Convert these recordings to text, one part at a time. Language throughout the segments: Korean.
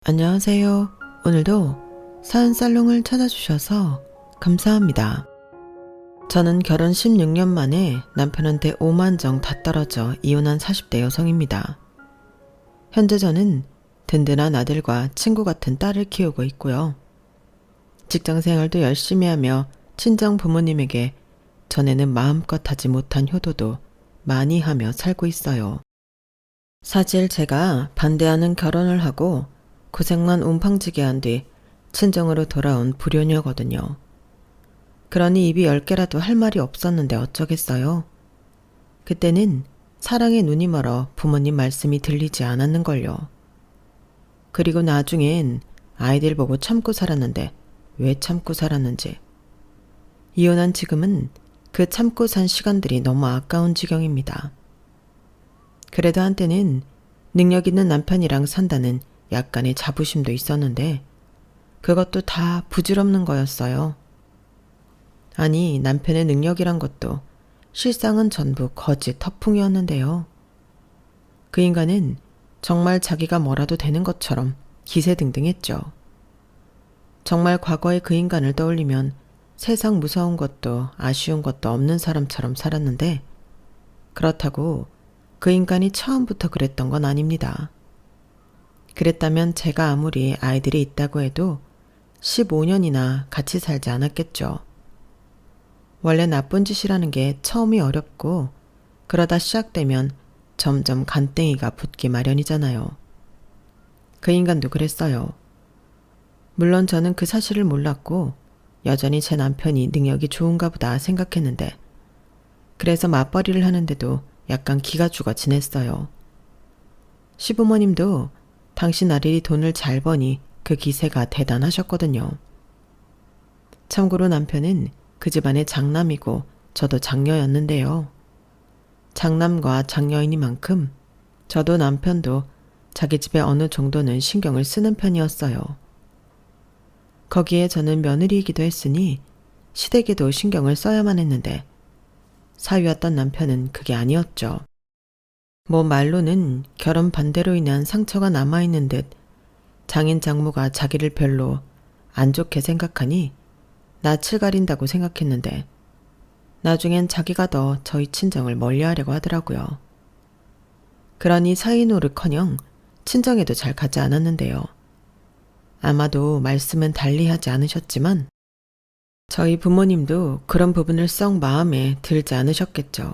안녕하세요. 오늘도 사은살롱을 찾아주셔서 감사합니다. 저는 결혼 16년 만에 남편한테 5만 정 다 떨어져 이혼한 40대 여성입니다. 현재 저는 든든한 아들과 친구 같은 딸을 키우고 있고요. 직장 생활도 열심히 하며 친정 부모님에게 전에는 마음껏 하지 못한 효도도 많이 하며 살고 있어요. 사실 제가 반대하는 결혼을 하고 고생만 옴팡지게 한 뒤 친정으로 돌아온 불효녀거든요. 그러니 입이 10개라도 할 말이 없었는데 어쩌겠어요. 그때는 사랑에 눈이 멀어 부모님 말씀이 들리지 않았는걸요. 그리고 나중엔 아이들 보고 참고 살았는데 왜 참고 살았는지. 이혼한 지금은 그 참고 산 시간들이 너무 아까운 지경입니다. 그래도 한때는 능력 있는 남편이랑 산다는 약간의 자부심도 있었는데 그것도 다 부질없는 거였어요. 아니, 남편의 능력이란 것도 실상은 전부 거짓 허풍이었는데요. 그 인간은 정말 자기가 뭐라도 되는 것처럼 기세등등했죠. 정말 과거의 그 인간을 떠올리면 세상 무서운 것도 아쉬운 것도 없는 사람처럼 살았는데 그렇다고 그 인간이 처음부터 그랬던 건 아닙니다. 그랬다면 제가 아무리 아이들이 있다고 해도 15년이나 같이 살지 않았겠죠. 원래 나쁜 짓이라는 게 처음이 어렵고 그러다 시작되면 점점 간땡이가 붙기 마련이잖아요. 그 인간도 그랬어요. 물론 저는 그 사실을 몰랐고 여전히 제 남편이 능력이 좋은가 보다 생각했는데 그래서 맞벌이를 하는데도 약간 기가 죽어 지냈어요. 시부모님도 당신 아들이 돈을 잘 버니 그 기세가 대단하셨거든요. 참고로 남편은 그 집안의 장남이고 저도 장녀였는데요. 장남과 장녀이니만큼 저도 남편도 자기 집에 어느 정도는 신경을 쓰는 편이었어요. 거기에 저는 며느리이기도 했으니 시댁에도 신경을 써야만 했는데 사위였던 남편은 그게 아니었죠. 뭐 말로는 결혼 반대로 인한 상처가 남아있는 듯 장인 장모가 자기를 별로 안 좋게 생각하니 낯을 가린다고 생각했는데 나중엔 자기가 더 저희 친정을 멀리하려고 하더라고요. 그러니 사위 노릇커녕 친정에도 잘 가지 않았는데요. 아마도 말씀은 달리 하지 않으셨지만 저희 부모님도 그런 부분을 썩 마음에 들지 않으셨겠죠.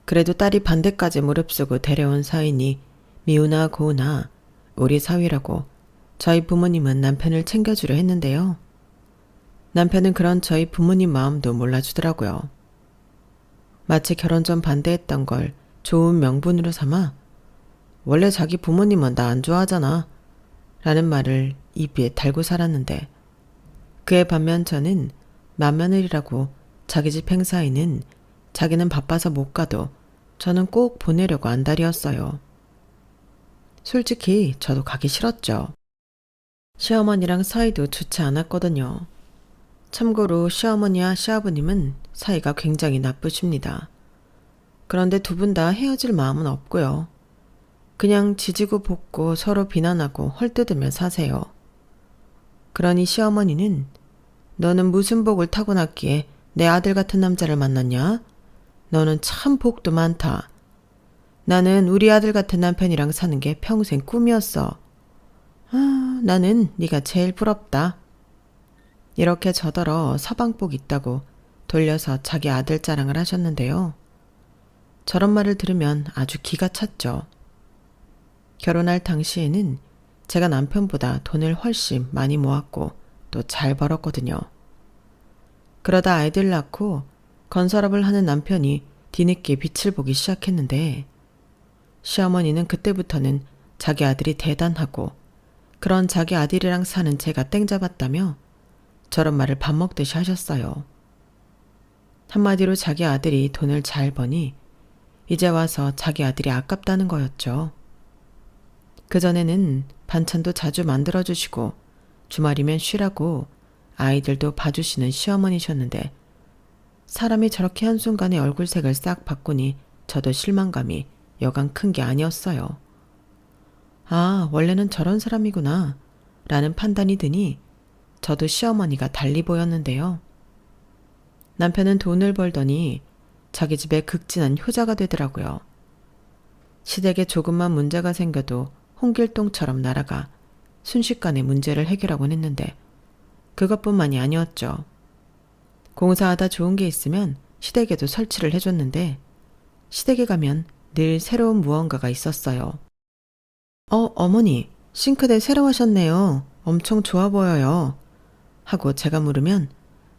그래도 딸이 반대까지 무릅쓰고 데려온 사위니 미우나 고우나 우리 사위라고 저희 부모님은 남편을 챙겨주려 했는데요. 남편은 그런 저희 부모님 마음도 몰라주더라고요. 마치 결혼 전 반대했던 걸 좋은 명분으로 삼아 원래 자기 부모님은 나 안 좋아하잖아 라는 말을 입에 달고 살았는데 그에 반면 저는 맏며느리라고 자기 집 행사에는 자기는 바빠서 못 가도 저는 꼭 보내려고 안달이었어요. 솔직히 저도 가기 싫었죠. 시어머니랑 사이도 좋지 않았거든요. 참고로 시어머니와 시아버님은 사이가 굉장히 나쁘십니다. 그런데 두 분 다 헤어질 마음은 없고요. 그냥 지지고 볶고 서로 비난하고 헐뜯으며 사세요. 그러니 시어머니는 너는 무슨 복을 타고났기에 내 아들 같은 남자를 만났냐? 너는 참 복도 많다. 나는 우리 아들 같은 남편이랑 사는 게 평생 꿈이었어. 아, 나는 네가 제일 부럽다. 이렇게 저더러 서방복 있다고 돌려서 자기 아들 자랑을 하셨는데요. 저런 말을 들으면 아주 기가 찼죠. 결혼할 당시에는 제가 남편보다 돈을 훨씬 많이 모았고 또 잘 벌었거든요. 그러다 아이들 낳고 건설업을 하는 남편이 뒤늦게 빛을 보기 시작했는데 시어머니는 그때부터는 자기 아들이 대단하고 그런 자기 아들이랑 사는 제가 땡잡았다며 저런 말을 밥 먹듯이 하셨어요. 한마디로 자기 아들이 돈을 잘 버니 이제 와서 자기 아들이 아깝다는 거였죠. 그전에는 반찬도 자주 만들어주시고 주말이면 쉬라고 아이들도 봐주시는 시어머니셨는데 사람이 저렇게 한순간에 얼굴색을 싹 바꾸니 저도 실망감이 여간 큰 게 아니었어요. 아, 원래는 저런 사람이구나 라는 판단이 드니 저도 시어머니가 달리 보였는데요. 남편은 돈을 벌더니 자기 집에 극진한 효자가 되더라고요. 시댁에 조금만 문제가 생겨도 홍길동처럼 날아가 순식간에 문제를 해결하곤 했는데 그것뿐만이 아니었죠. 공사하다 좋은 게 있으면 시댁에도 설치를 해줬는데 시댁에 가면 늘 새로운 무언가가 있었어요. 어머니, 싱크대 새로 하셨네요. 엄청 좋아 보여요. 하고 제가 물으면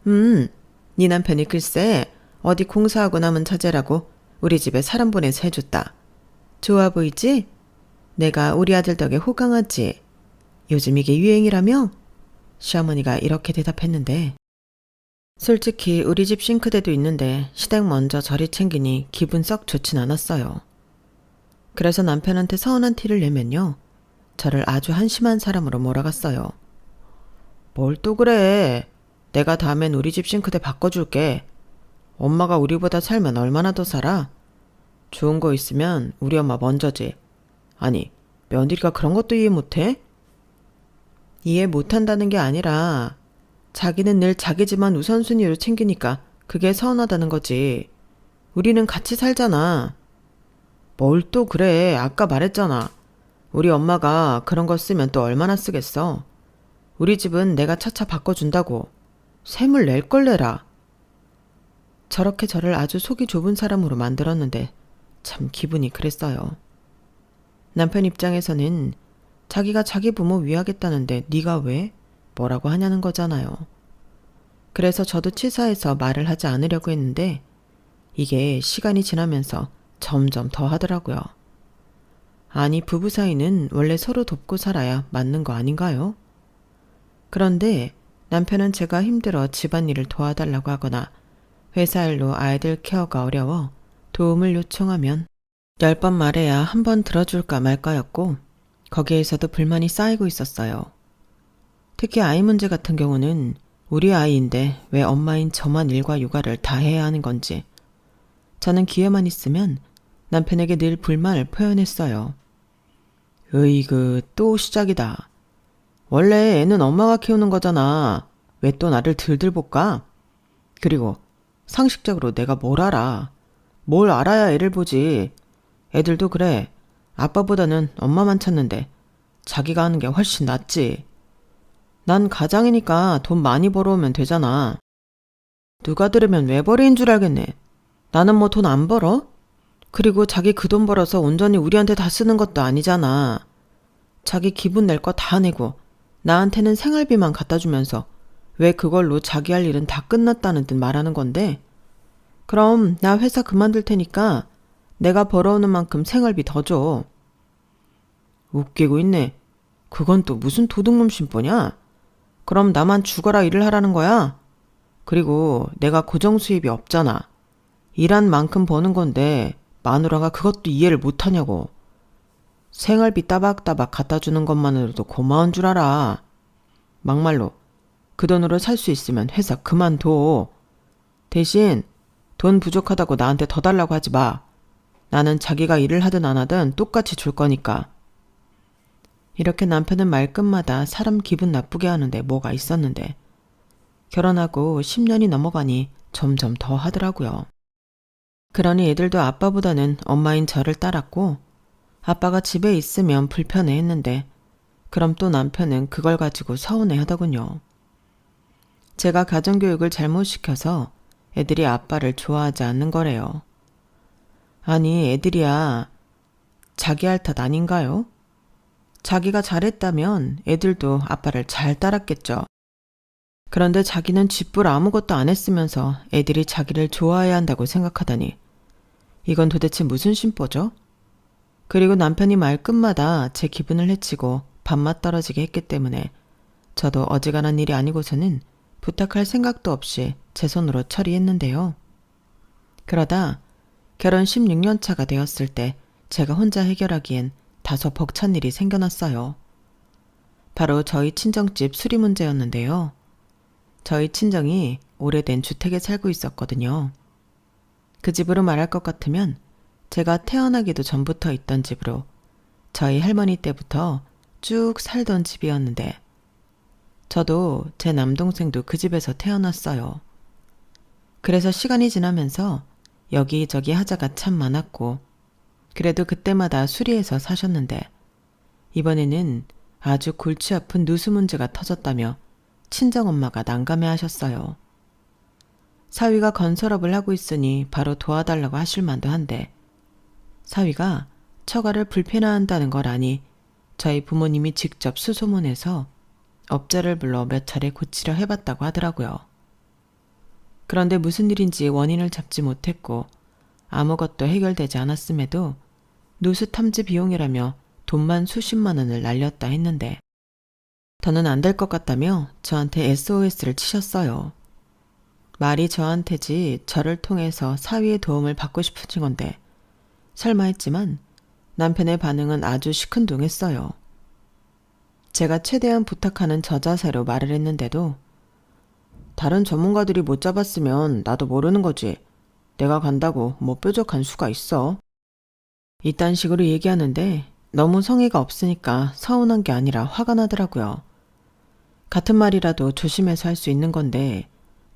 네 남편이 글쎄 어디 공사하고 남은 자재라고 우리 집에 사람 보내서 해줬다. 좋아 보이지? 내가 우리 아들 덕에 호강하지. 요즘 이게 유행이라며? 시어머니가 이렇게 대답했는데 솔직히 우리 집 싱크대도 있는데 시댁 먼저 저리 챙기니 기분 썩 좋진 않았어요. 그래서 남편한테 서운한 티를 내면요. 저를 아주 한심한 사람으로 몰아갔어요. 뭘 또 그래. 내가 다음엔 우리 집 싱크대 바꿔줄게. 엄마가 우리보다 살면 얼마나 더 살아? 좋은 거 있으면 우리 엄마 먼저지. 아니, 며느리가 그런 것도 이해 못해? 이해 못한다는 게 아니라 자기는 늘 자기 집만 우선순위로 챙기니까 그게 서운하다는 거지. 우리는 같이 살잖아. 뭘 또 그래. 아까 말했잖아. 우리 엄마가 그런 거 쓰면 또 얼마나 쓰겠어. 우리 집은 내가 차차 바꿔준다고. 셈을 낼 걸 내라. 저렇게 저를 아주 속이 좁은 사람으로 만들었는데 참 기분이 그랬어요. 남편 입장에서는 자기가 자기 부모 위하겠다는데 네가 왜? 뭐라고 하냐는 거잖아요. 그래서 저도 치사해서 말을 하지 않으려고 했는데 이게 시간이 지나면서 점점 더 하더라고요. 아니, 부부 사이는 원래 서로 돕고 살아야 맞는 거 아닌가요? 그런데 남편은 제가 힘들어 집안일을 도와달라고 하거나 회사 일로 아이들 케어가 어려워 도움을 요청하면 10번 말해야 한 번 들어줄까 말까였고 거기에서도 불만이 쌓이고 있었어요. 특히 아이 문제 같은 경우는 우리 아이인데 왜 엄마인 저만 일과 육아를 다 해야 하는 건지 저는 기회만 있으면 남편에게 늘 불만을 표현했어요. 으이그 또 시작이다. 원래 애는 엄마가 키우는 거잖아. 왜 또 나를 들들 볶아? 그리고 상식적으로 내가 뭘 알아. 뭘 알아야 애를 보지. 애들도 그래. 아빠보다는 엄마만 찾는데 자기가 하는 게 훨씬 낫지. 난 가장이니까 돈 많이 벌어오면 되잖아. 누가 들으면 외벌이인 줄 알겠네. 나는 뭐 돈 안 벌어? 그리고 자기 그 돈 벌어서 온전히 우리한테 다 쓰는 것도 아니잖아. 자기 기분 낼 거 다 내고 나한테는 생활비만 갖다 주면서 왜 그걸로 자기 할 일은 다 끝났다는 듯 말하는 건데? 그럼 나 회사 그만둘 테니까 내가 벌어오는 만큼 생활비 더 줘. 웃기고 있네. 그건 또 무슨 도둑놈 심보냐? 그럼 나만 죽어라 일을 하라는 거야? 그리고 내가 고정 수입이 없잖아. 일한 만큼 버는 건데 마누라가 그것도 이해를 못하냐고. 생활비 따박따박 갖다 주는 것만으로도 고마운 줄 알아. 막말로 그 돈으로 살 수 있으면 회사 그만둬. 대신 돈 부족하다고 나한테 더 달라고 하지 마. 나는 자기가 일을 하든 안 하든 똑같이 줄 거니까. 이렇게 남편은 말끝마다 사람 기분 나쁘게 하는데 뭐가 있었는데 결혼하고 10년이 넘어가니 점점 더 하더라고요. 그러니 애들도 아빠보다는 엄마인 저를 따랐고 아빠가 집에 있으면 불편해했는데 그럼 또 남편은 그걸 가지고 서운해하더군요. 제가 가정교육을 잘못 시켜서 애들이 아빠를 좋아하지 않는 거래요. 아니, 애들이야 자기 할 탓 아닌가요? 자기가 잘했다면 애들도 아빠를 잘 따랐겠죠. 그런데 자기는 쥐뿔 아무것도 안 했으면서 애들이 자기를 좋아해야 한다고 생각하다니 이건 도대체 무슨 심보죠? 그리고 남편이 말끝마다 제 기분을 해치고 밥맛 떨어지게 했기 때문에 저도 어지간한 일이 아니고서는 부탁할 생각도 없이 제 손으로 처리했는데요. 그러다 결혼 16년 차가 되었을 때 제가 혼자 해결하기엔 다소 벅찬 일이 생겨났어요. 바로 저희 친정집 수리 문제였는데요. 저희 친정이 오래된 주택에 살고 있었거든요. 그 집으로 말할 것 같으면 제가 태어나기도 전부터 있던 집으로 저희 할머니 때부터 쭉 살던 집이었는데 저도 제 남동생도 그 집에서 태어났어요. 그래서 시간이 지나면서 여기저기 하자가 참 많았고 그래도 그때마다 수리해서 사셨는데 이번에는 아주 골치 아픈 누수 문제가 터졌다며 친정엄마가 난감해하셨어요. 사위가 건설업을 하고 있으니 바로 도와달라고 하실 만도 한데 사위가 처가를 불편해한다는 걸 아니 저희 부모님이 직접 수소문해서 업자를 불러 몇 차례 고치려 해봤다고 하더라고요. 그런데 무슨 일인지 원인을 잡지 못했고 아무것도 해결되지 않았음에도 누수 탐지 비용이라며 돈만 수십만 원을 날렸다 했는데 더는 안 될 것 같다며 저한테 SOS를 치셨어요. 말이 저한테지 저를 통해서 사위의 도움을 받고 싶으신 건데 설마 했지만 남편의 반응은 아주 시큰둥했어요. 제가 최대한 부탁하는 저자세로 말을 했는데도 다른 전문가들이 못 잡았으면 나도 모르는 거지. 내가 간다고 뭐 뾰족한 수가 있어. 이딴 식으로 얘기하는데 너무 성의가 없으니까 서운한 게 아니라 화가 나더라고요. 같은 말이라도 조심해서 할 수 있는 건데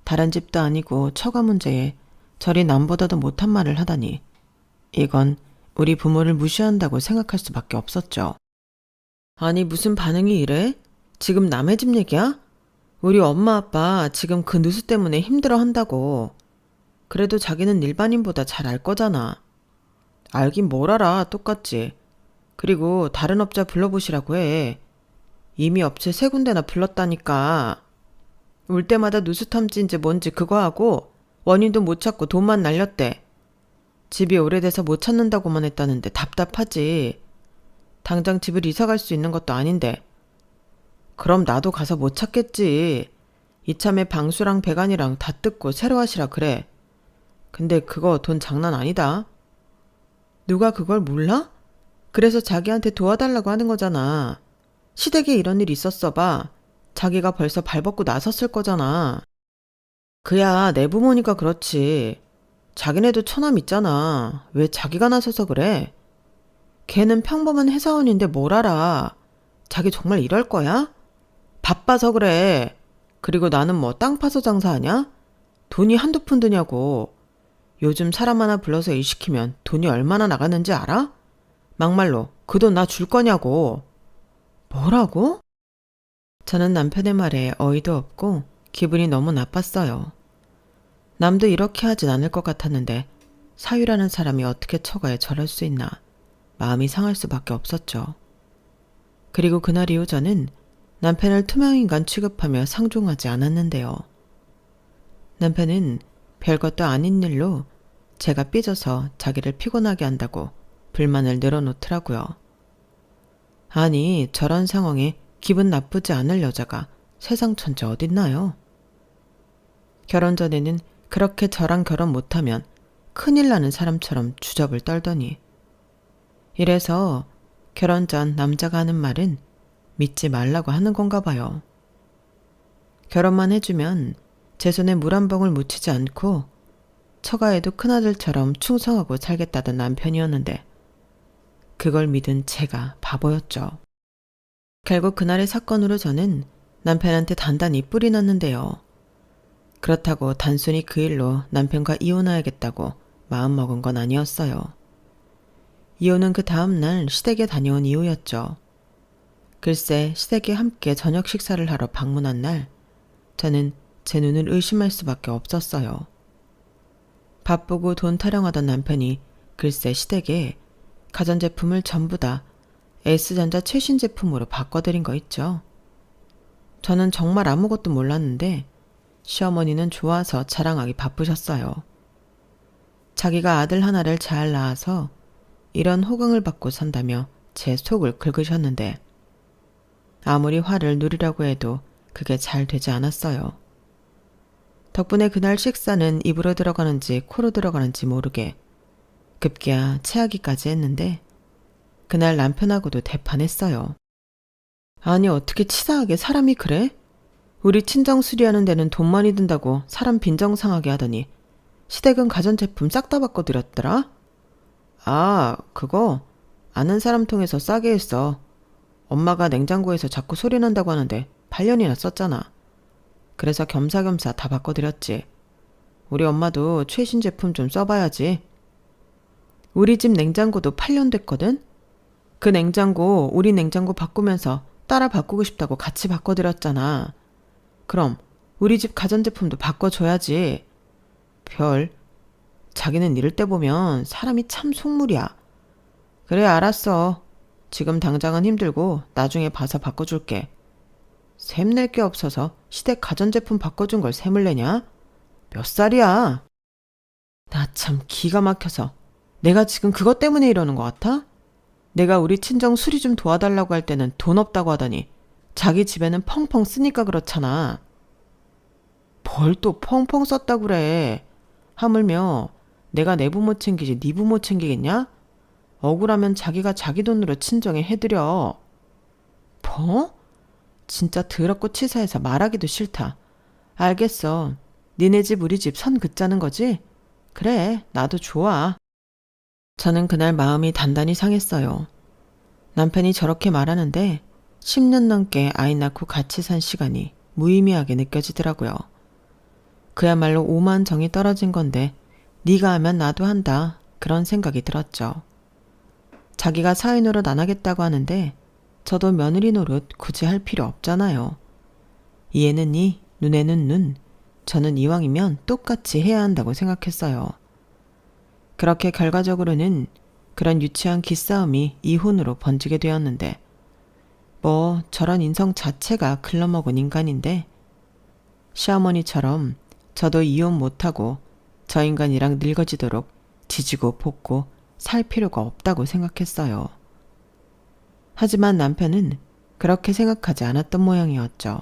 다른 집도 아니고 처가 문제에 저리 남보다도 못한 말을 하다니 이건 우리 부모를 무시한다고 생각할 수밖에 없었죠. 아니 무슨 반응이 이래? 지금 남의 집 얘기야? 우리 엄마 아빠 지금 그 누수 때문에 힘들어 한다고. 그래도 자기는 일반인보다 잘 알 거잖아. 알긴 뭘 알아, 똑같지. 그리고 다른 업자 불러보시라고 해. 이미 업체 3군데나 불렀다니까. 올 때마다 누수 탐지인지 뭔지 그거 하고 원인도 못 찾고 돈만 날렸대. 집이 오래돼서 못 찾는다고만 했다는데 답답하지. 당장 집을 이사 갈 수 있는 것도 아닌데. 그럼 나도 가서 못 찾겠지. 이참에 방수랑 배관이랑 다 뜯고 새로 하시라 그래. 근데 그거 돈 장난 아니다. 누가 그걸 몰라? 그래서 자기한테 도와달라고 하는 거잖아. 시댁에 이런 일 있었어 봐. 자기가 벌써 발벗고 나섰을 거잖아. 그야 내 부모니까 그렇지. 자기네도 처남 있잖아. 왜 자기가 나서서 그래? 걔는 평범한 회사원인데 뭘 알아. 자기 정말 이럴 거야? 바빠서 그래. 그리고 나는 뭐 땅 파서 장사하냐? 돈이 한두 푼 드냐고. 요즘 사람 하나 불러서 일 시키면 돈이 얼마나 나가는지 알아? 막말로 그 돈 나 줄 거냐고. 뭐라고? 저는 남편의 말에 어이도 없고 기분이 너무 나빴어요. 남도 이렇게 하진 않을 것 같았는데 사위라는 사람이 어떻게 처가에 저럴 수 있나 마음이 상할 수밖에 없었죠. 그리고 그날 이후 저는 남편을 투명인간 취급하며 상종하지 않았는데요. 남편은 별것도 아닌 일로 제가 삐져서 자기를 피곤하게 한다고 불만을 늘어놓더라고요. 아니 저런 상황에 기분 나쁘지 않을 여자가 세상 천지 어딨나요? 결혼 전에는 그렇게 저랑 결혼 못하면 큰일 나는 사람처럼 주접을 떨더니 이래서 결혼 전 남자가 하는 말은 믿지 말라고 하는 건가 봐요. 결혼만 해주면 제 손에 물 한 방울 묻히지 않고 처가에도 큰아들처럼 충성하고 살겠다던 남편이었는데 그걸 믿은 제가 바보였죠. 결국 그날의 사건으로 저는 남편한테 단단히 뿔이 났는데요. 그렇다고 단순히 그 일로 남편과 이혼해야겠다고 마음먹은 건 아니었어요. 이혼은 그 다음날 시댁에 다녀온 이후였죠. 글쎄 시댁에 함께 저녁 식사를 하러 방문한 날 저는 제 눈을 의심할 수밖에 없었어요. 바쁘고 돈 타령하던 남편이 글쎄 시댁에 가전제품을 전부 다 S전자 최신 제품으로 바꿔드린 거 있죠. 저는 정말 아무것도 몰랐는데 시어머니는 좋아서 자랑하기 바쁘셨어요. 자기가 아들 하나를 잘 낳아서 이런 호강을 받고 산다며 제 속을 긁으셨는데 아무리 화를 누리려고 해도 그게 잘 되지 않았어요. 덕분에 그날 식사는 입으로 들어가는지 코로 들어가는지 모르게 급기야 체하기까지 했는데 그날 남편하고도 대판했어요. 아니 어떻게 치사하게 사람이 그래? 우리 친정 수리하는 데는 돈 많이 든다고 사람 빈정상하게 하더니 시댁은 가전제품 싹 다 바꿔드렸더라? 아 그거? 아는 사람 통해서 싸게 했어. 엄마가 냉장고에서 자꾸 소리 난다고 하는데 8년이나 썼잖아. 그래서 겸사겸사 다 바꿔드렸지. 우리 엄마도 최신 제품 좀 써봐야지. 우리 집 냉장고도 8년 됐거든? 그 냉장고 우리 냉장고 바꾸면서 따라 바꾸고 싶다고 같이 바꿔드렸잖아. 그럼 우리 집 가전제품도 바꿔줘야지. 별, 자기는 이럴 때 보면 사람이 참 속물이야. 그래, 알았어. 지금 당장은 힘들고 나중에 봐서 바꿔줄게. 샘낼 게 없어서 시댁 가전제품 바꿔준 걸 샘을 내냐? 몇 살이야? 나 참 기가 막혀서 내가 지금 그것 때문에 이러는 것 같아? 내가 우리 친정 수리 좀 도와달라고 할 때는 돈 없다고 하더니 자기 집에는 펑펑 쓰니까 그렇잖아. 뭘 또 펑펑 썼다고 그래. 하물며 내가 내 부모 챙기지 네 부모 챙기겠냐? 억울하면 자기가 자기 돈으로 친정에 해드려. 뭐? 진짜 더럽고 치사해서 말하기도 싫다. 알겠어. 니네 집 우리 집 선 긋자는 거지? 그래, 나도 좋아. 저는 그날 마음이 단단히 상했어요. 남편이 저렇게 말하는데 10년 넘게 아이 낳고 같이 산 시간이 무의미하게 느껴지더라고요. 그야말로 오만 정이 떨어진 건데 네가 하면 나도 한다. 그런 생각이 들었죠. 자기가 사위 노릇 안 하겠다고 하는데 저도 며느리 노릇 굳이 할 필요 없잖아요. 이에는 이, 눈에는 눈. 저는 이왕이면 똑같이 해야 한다고 생각했어요. 그렇게 결과적으로는 그런 유치한 기싸움이 이혼으로 번지게 되었는데 뭐 저런 인성 자체가 글러먹은 인간인데 시어머니처럼 저도 이혼 못하고 저 인간이랑 늙어지도록 지지고 볶고 살 필요가 없다고 생각했어요. 하지만 남편은 그렇게 생각하지 않았던 모양이었죠.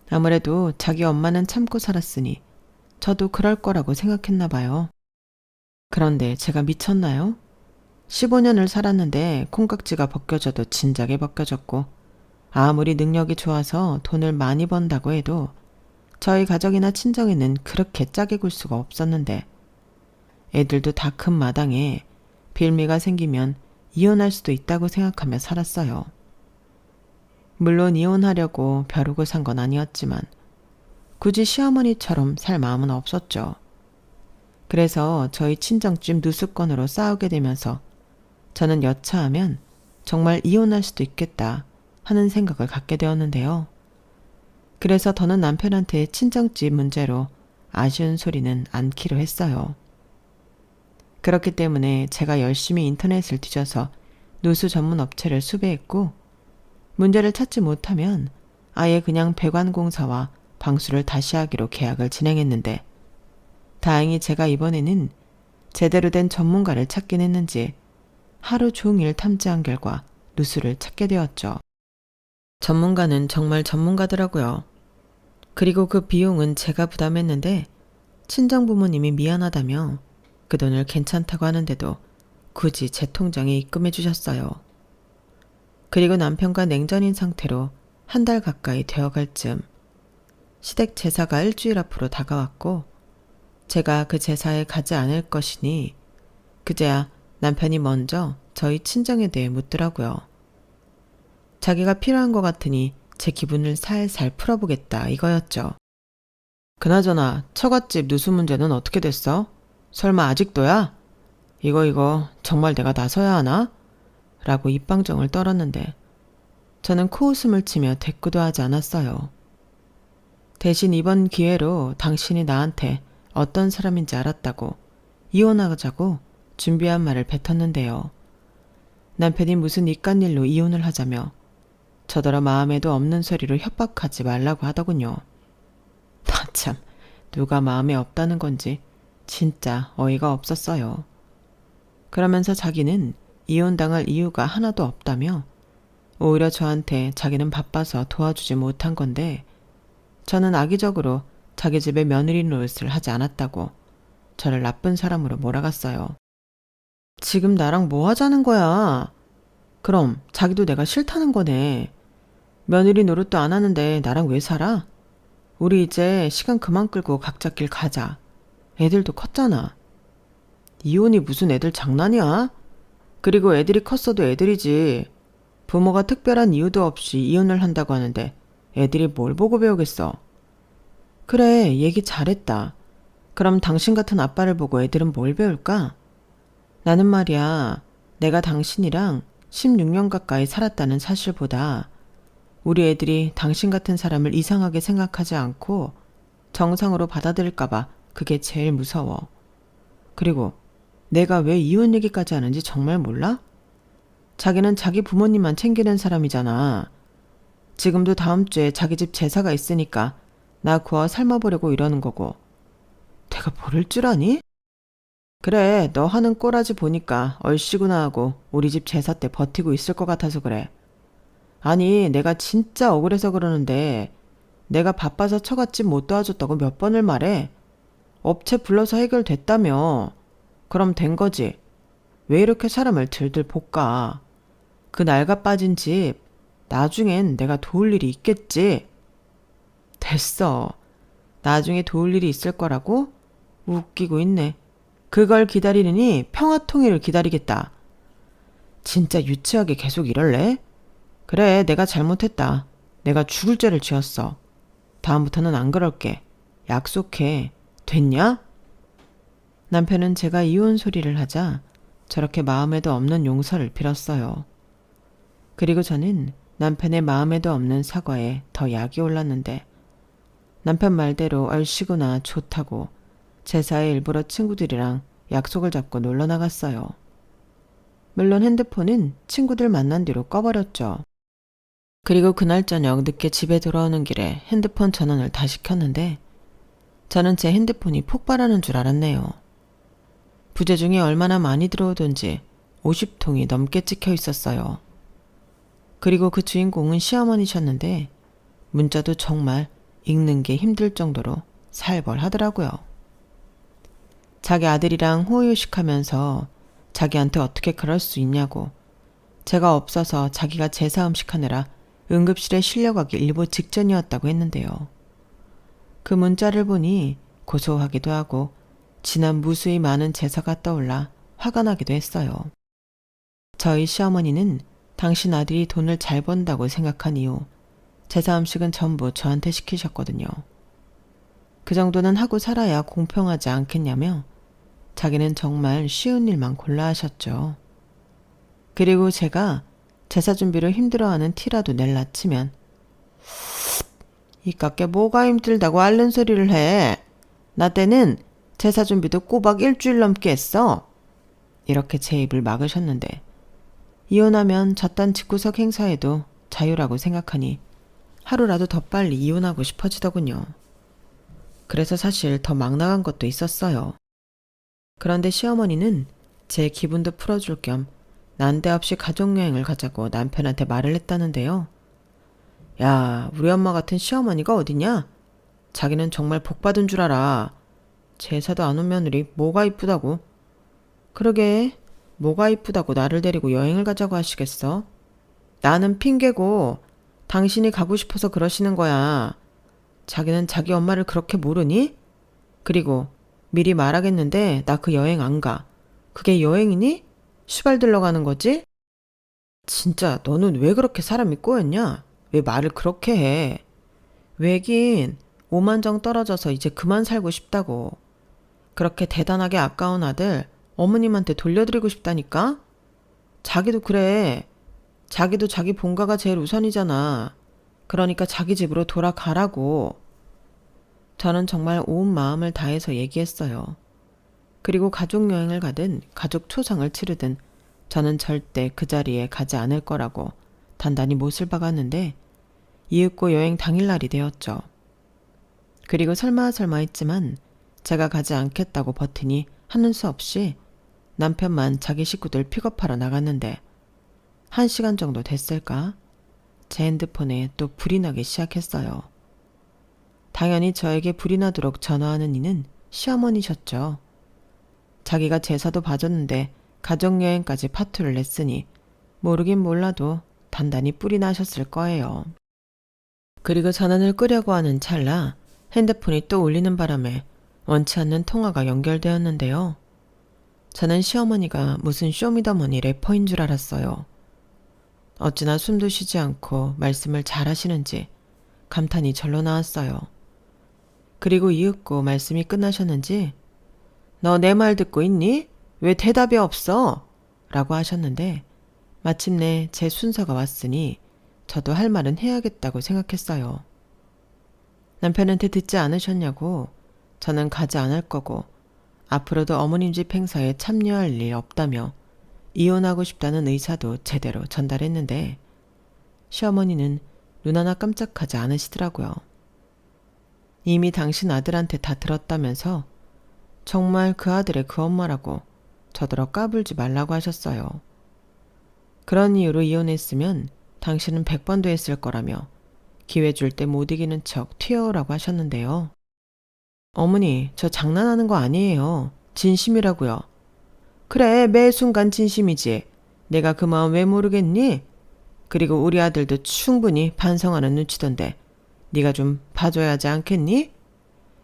아무래도 자기 엄마는 참고 살았으니 저도 그럴 거라고 생각했나 봐요. 그런데 제가 미쳤나요? 15년을 살았는데 콩깍지가 벗겨져도 진작에 벗겨졌고 아무리 능력이 좋아서 돈을 많이 번다고 해도 저희 가족이나 친정에는 그렇게 짜게 굴 수가 없었는데 애들도 다 큰 마당에 빌미가 생기면 이혼할 수도 있다고 생각하며 살았어요. 물론 이혼하려고 벼르고 산 건 아니었지만 굳이 시어머니처럼 살 마음은 없었죠. 그래서 저희 친정집 누수권으로 싸우게 되면서 저는 여차하면 정말 이혼할 수도 있겠다 하는 생각을 갖게 되었는데요. 그래서 더는 남편한테 친정집 문제로 아쉬운 소리는 않기로 했어요. 그렇기 때문에 제가 열심히 인터넷을 뒤져서 누수 전문 업체를 수배했고 문제를 찾지 못하면 아예 그냥 배관공사와 방수를 다시 하기로 계약을 진행했는데 다행히 제가 이번에는 제대로 된 전문가를 찾긴 했는지 하루 종일 탐지한 결과 누수를 찾게 되었죠. 전문가는 정말 전문가더라고요. 그리고 그 비용은 제가 부담했는데 친정 부모님이 미안하다며 그 돈을 괜찮다고 하는데도 굳이 제 통장에 입금해 주셨어요. 그리고 남편과 냉전인 상태로 한 달 가까이 되어갈 즈음 시댁 제사가 일주일 앞으로 다가왔고 제가 그 제사에 가지 않을 것이니 그제야 남편이 먼저 저희 친정에 대해 묻더라고요. 자기가 필요한 것 같으니 제 기분을 살살 풀어보겠다 이거였죠. 그나저나 처갓집 누수 문제는 어떻게 됐어? 설마 아직도야? 이거 정말 내가 나서야 하나? 라고 입방정을 떨었는데 저는 코웃음을 치며 대꾸도 하지 않았어요. 대신 이번 기회로 당신이 나한테 어떤 사람인지 알았다고 이혼하자고 준비한 말을 뱉었는데요. 남편이 무슨 이깟일로 이혼을 하자며 저더러 마음에도 없는 소리로 협박하지 말라고 하더군요. 나 참 누가 마음에 없다는 건지 진짜 어이가 없었어요. 그러면서 자기는 이혼당할 이유가 하나도 없다며 오히려 저한테 자기는 바빠서 도와주지 못한 건데 저는 악의적으로 자기 집에 며느리 노릇을 하지 않았다고 저를 나쁜 사람으로 몰아갔어요. 지금 나랑 뭐 하자는 거야? 그럼 자기도 내가 싫다는 거네. 며느리 노릇도 안 하는데 나랑 왜 살아? 우리 이제 시간 그만 끌고 각자 길 가자. 애들도 컸잖아. 이혼이 무슨 애들 장난이야? 그리고 애들이 컸어도 애들이지. 부모가 특별한 이유도 없이 이혼을 한다고 하는데 애들이 뭘 보고 배우겠어. 그래, 얘기 잘했다. 그럼 당신 같은 아빠를 보고 애들은 뭘 배울까? 나는 말이야, 내가 당신이랑 16년 가까이 살았다는 사실보다 우리 애들이 당신 같은 사람을 이상하게 생각하지 않고 정상으로 받아들일까봐 그게 제일 무서워. 그리고 내가 왜 이혼 얘기까지 하는지 정말 몰라? 자기는 자기 부모님만 챙기는 사람이잖아. 지금도 다음 주에 자기 집 제사가 있으니까 나 구워 삶아보려고 이러는 거고. 내가 모를 줄 아니? 그래, 너 하는 꼬라지 보니까 얼씨구나 하고 우리 집 제사 때 버티고 있을 것 같아서 그래. 아니, 내가 진짜 억울해서 그러는데 내가 바빠서 처갓집 못 도와줬다고 몇 번을 말해. 업체 불러서 해결됐다며. 그럼 된 거지. 왜 이렇게 사람을 들들 볶아. 그 낡아 빠진 집 나중엔 내가 도울 일이 있겠지. 됐어. 나중에 도울 일이 있을 거라고? 웃기고 있네. 그걸 기다리느니 평화통일을 기다리겠다. 진짜 유치하게 계속 이럴래? 그래, 내가 잘못했다. 내가 죽을 죄를 지었어. 다음부터는 안 그럴게. 약속해. 됐냐? 남편은 제가 이혼 소리를 하자 저렇게 마음에도 없는 용서를 빌었어요. 그리고 저는 남편의 마음에도 없는 사과에 더 약이 올랐는데 남편 말대로 얼씨구나 좋다고 제사에 일부러 친구들이랑 약속을 잡고 놀러 나갔어요. 물론 핸드폰은 친구들 만난 뒤로 꺼버렸죠. 그리고 그날 저녁 늦게 집에 돌아오는 길에 핸드폰 전원을 다시 켰는데 저는 제 핸드폰이 폭발하는 줄 알았네요. 부재 중에 얼마나 많이 들어오던지 50통이 넘게 찍혀 있었어요. 그리고 그 주인공은 시어머니셨는데 문자도 정말 읽는 게 힘들 정도로 살벌하더라고요. 자기 아들이랑 호의호식하면서 자기한테 어떻게 그럴 수 있냐고, 제가 없어서 자기가 제사 음식하느라 응급실에 실려가기 일보 직전이었다고 했는데요. 그 문자를 보니 고소하기도 하고 지난 무수히 많은 제사가 떠올라 화가 나기도 했어요. 저희 시어머니는 당신 아들이 돈을 잘 번다고 생각한 이후 제사 음식은 전부 저한테 시키셨거든요. 그 정도는 하고 살아야 공평하지 않겠냐며 자기는 정말 쉬운 일만 골라 하셨죠. 그리고 제가 제사 준비를 힘들어하는 티라도 낼라 치면 이깟게 뭐가 힘들다고 앓는 소리를 해. 나 때는 제사 준비도 꼬박 일주일 넘게 했어. 이렇게 제 입을 막으셨는데 이혼하면 저딴 집구석 행사에도 자유라고 생각하니 하루라도 더 빨리 이혼하고 싶어지더군요. 그래서 사실 더 막 나간 것도 있었어요. 그런데 시어머니는 제 기분도 풀어줄 겸 난데없이 가족여행을 가자고 남편한테 말을 했다는데요. 야, 우리 엄마 같은 시어머니가 어디냐? 자기는 정말 복받은 줄 알아. 제사도 안 온 며느리 뭐가 이쁘다고. 그러게, 뭐가 이쁘다고 나를 데리고 여행을 가자고 하시겠어? 나는 핑계고 당신이 가고 싶어서 그러시는 거야. 자기는 자기 엄마를 그렇게 모르니? 그리고 미리 말하겠는데 나 그 여행 안 가. 그게 여행이니? 시발들러 가는 거지? 진짜 너는 왜 그렇게 사람이 꼬였냐? 왜 말을 그렇게 해? 왜긴 오만정 떨어져서 이제 그만 살고 싶다고. 그렇게 대단하게 아까운 아들 어머님한테 돌려드리고 싶다니까? 자기도 그래. 자기도 자기 본가가 제일 우선이잖아. 그러니까 자기 집으로 돌아가라고. 저는 정말 온 마음을 다해서 얘기했어요. 그리고 가족여행을 가든 가족 초상을 치르든 저는 절대 그 자리에 가지 않을 거라고 단단히 못을 박았는데 이윽고 여행 당일날이 되었죠. 그리고 설마 했지만 제가 가지 않겠다고 버티니 하는 수 없이 남편만 자기 식구들 픽업하러 나갔는데 1시간 정도 됐을까? 제 핸드폰에 또 불이 나기 시작했어요. 당연히 저에게 불이 나도록 전화하는 이는 시어머니셨죠. 자기가 제사도 봐줬는데 가족여행까지 파투를 냈으니 모르긴 몰라도 단단히 뿔이 나셨을 거예요. 그리고 전화를 끄려고 하는 찰나 핸드폰이 또 울리는 바람에 원치 않는 통화가 연결되었는데요. 저는 시어머니가 무슨 쇼미더머니 래퍼인 줄 알았어요. 어찌나 숨도 쉬지 않고 말씀을 잘 하시는지 감탄이 절로 나왔어요. 그리고 이윽고 말씀이 끝나셨는지 너 내 말 듣고 있니? 왜 대답이 없어? 라고 하셨는데 마침내 제 순서가 왔으니 저도 할 말은 해야겠다고 생각했어요. 남편한테 듣지 않으셨냐고 저는 가지 않을 거고 앞으로도 어머님 집 행사에 참여할 일 없다며 이혼하고 싶다는 의사도 제대로 전달했는데 시어머니는 눈 하나 깜짝하지 않으시더라고요. 이미 당신 아들한테 다 들었다면서 정말 그 아들의 그 엄마라고 저더러 까불지 말라고 하셨어요. 그런 이유로 이혼했으면 당신은 100번도 했을 거라며 기회 줄 때 못 이기는 척 튀어오라고 하셨는데요. 어머니, 저 장난하는 거 아니에요. 진심이라고요. 그래, 매 순간 진심이지. 내가 그 마음 왜 모르겠니? 그리고 우리 아들도 충분히 반성하는 눈치던데 네가 좀 봐줘야 하지 않겠니?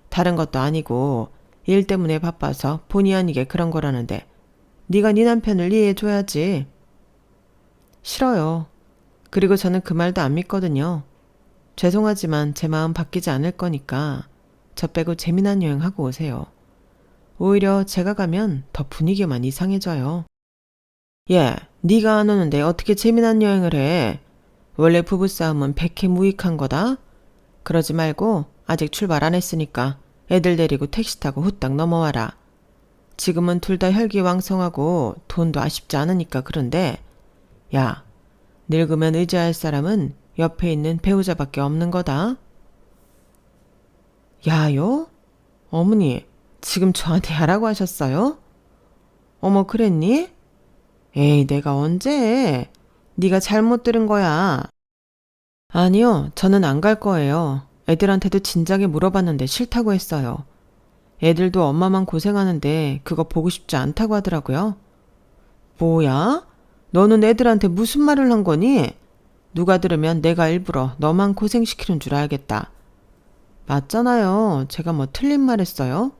다른 것도 아니고 일 때문에 바빠서 본의 아니게 그런 거라는데 네가 네 남편을 이해해줘야지. 싫어요. 그리고 저는 그 말도 안 믿거든요. 죄송하지만 제 마음 바뀌지 않을 거니까 저 빼고 재미난 여행 하고 오세요. 오히려 제가 가면 더 분위기만 이상해져요. 예, 네가 안 오는데 어떻게 재미난 여행을 해? 원래 부부싸움은 백해무익한 거다. 그러지 말고 아직 출발 안 했으니까 애들 데리고 택시 타고 후딱 넘어와라. 지금은 둘 다 혈기왕성하고 돈도 아쉽지 않으니까 그런데 야, 늙으면 의지할 사람은 옆에 있는 배우자밖에 없는 거다. 야요? 어머니, 지금 저한테 야라고 하셨어요? 어머, 그랬니? 에이, 내가 언제? 네가 잘못 들은 거야. 아니요, 저는 안 갈 거예요. 애들한테도 진작에 물어봤는데 싫다고 했어요. 애들도 엄마만 고생하는데 그거 보고 싶지 않다고 하더라고요. 뭐야? 너는 애들한테 무슨 말을 한 거니? 누가 들으면 내가 일부러 너만 고생시키는 줄 알겠다. 맞잖아요. 제가 뭐 틀린 말 했어요?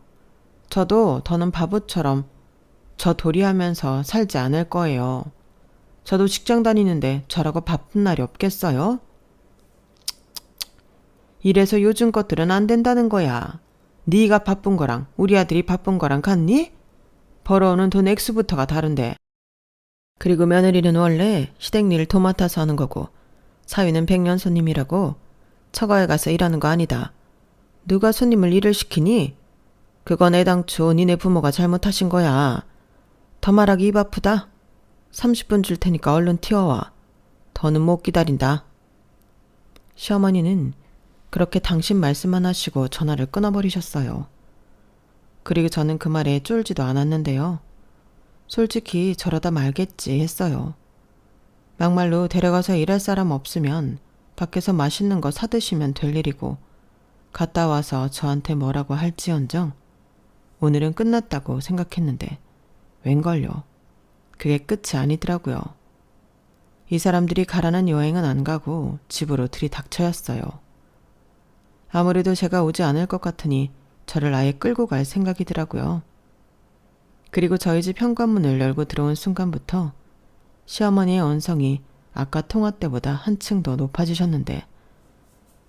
저도 더는 바보처럼 저 도리하면서 살지 않을 거예요. 저도 직장 다니는데 저라고 바쁜 날이 없겠어요? 이래서 요즘 것들은 안 된다는 거야. 네가 바쁜 거랑 우리 아들이 바쁜 거랑 같니? 벌어오는 돈 액수부터가 다른데. 그리고 며느리는 원래 시댁 일 도맡아서 하는 거고 사위는 백년 손님이라고 처가에 가서 일하는 거 아니다. 누가 손님을 일을 시키니? 그건 애당초 니네 부모가 잘못하신 거야. 더 말하기 입 아프다. 30분 줄 테니까 얼른 튀어와. 더는 못 기다린다. 시어머니는 그렇게 당신 말씀만 하시고 전화를 끊어버리셨어요. 그리고 저는 그 말에 쫄지도 않았는데요. 솔직히 저러다 말겠지 했어요. 막말로 데려가서 일할 사람 없으면 밖에서 맛있는 거 사드시면 될 일이고 갔다 와서 저한테 뭐라고 할지언정 오늘은 끝났다고 생각했는데 웬걸요. 그게 끝이 아니더라고요. 이 사람들이 가라는 여행은 안 가고 집으로 들이닥쳐였어요. 아무래도 제가 오지 않을 것 같으니 저를 아예 끌고 갈 생각이더라고요. 그리고 저희 집 현관문을 열고 들어온 순간부터 시어머니의 언성이 아까 통화 때보다 한층 더 높아지셨는데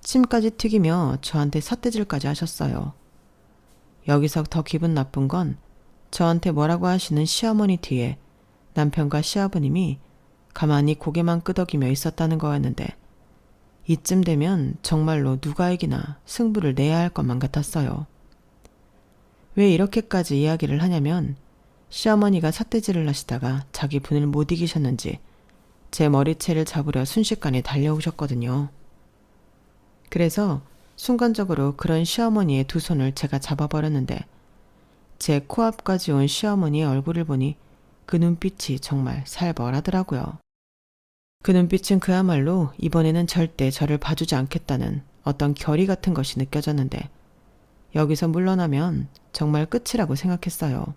침까지 튀기며 저한테 삿대질까지 하셨어요. 여기서 더 기분 나쁜 건 저한테 뭐라고 하시는 시어머니 뒤에 남편과 시아버님이 가만히 고개만 끄덕이며 있었다는 거였는데 이쯤 되면 정말로 누가 이기나 승부를 내야 할 것만 같았어요. 왜 이렇게까지 이야기를 하냐면 시어머니가 삿대질을 하시다가 자기 분을 못 이기셨는지 제 머리채를 잡으려 순식간에 달려오셨거든요. 그래서 순간적으로 그런 시어머니의 두 손을 제가 잡아버렸는데 제 코앞까지 온 시어머니의 얼굴을 보니 그 눈빛이 정말 살벌하더라고요. 그 눈빛은 그야말로 이번에는 절대 저를 봐주지 않겠다는 어떤 결의 같은 것이 느껴졌는데 여기서 물러나면 정말 끝이라고 생각했어요.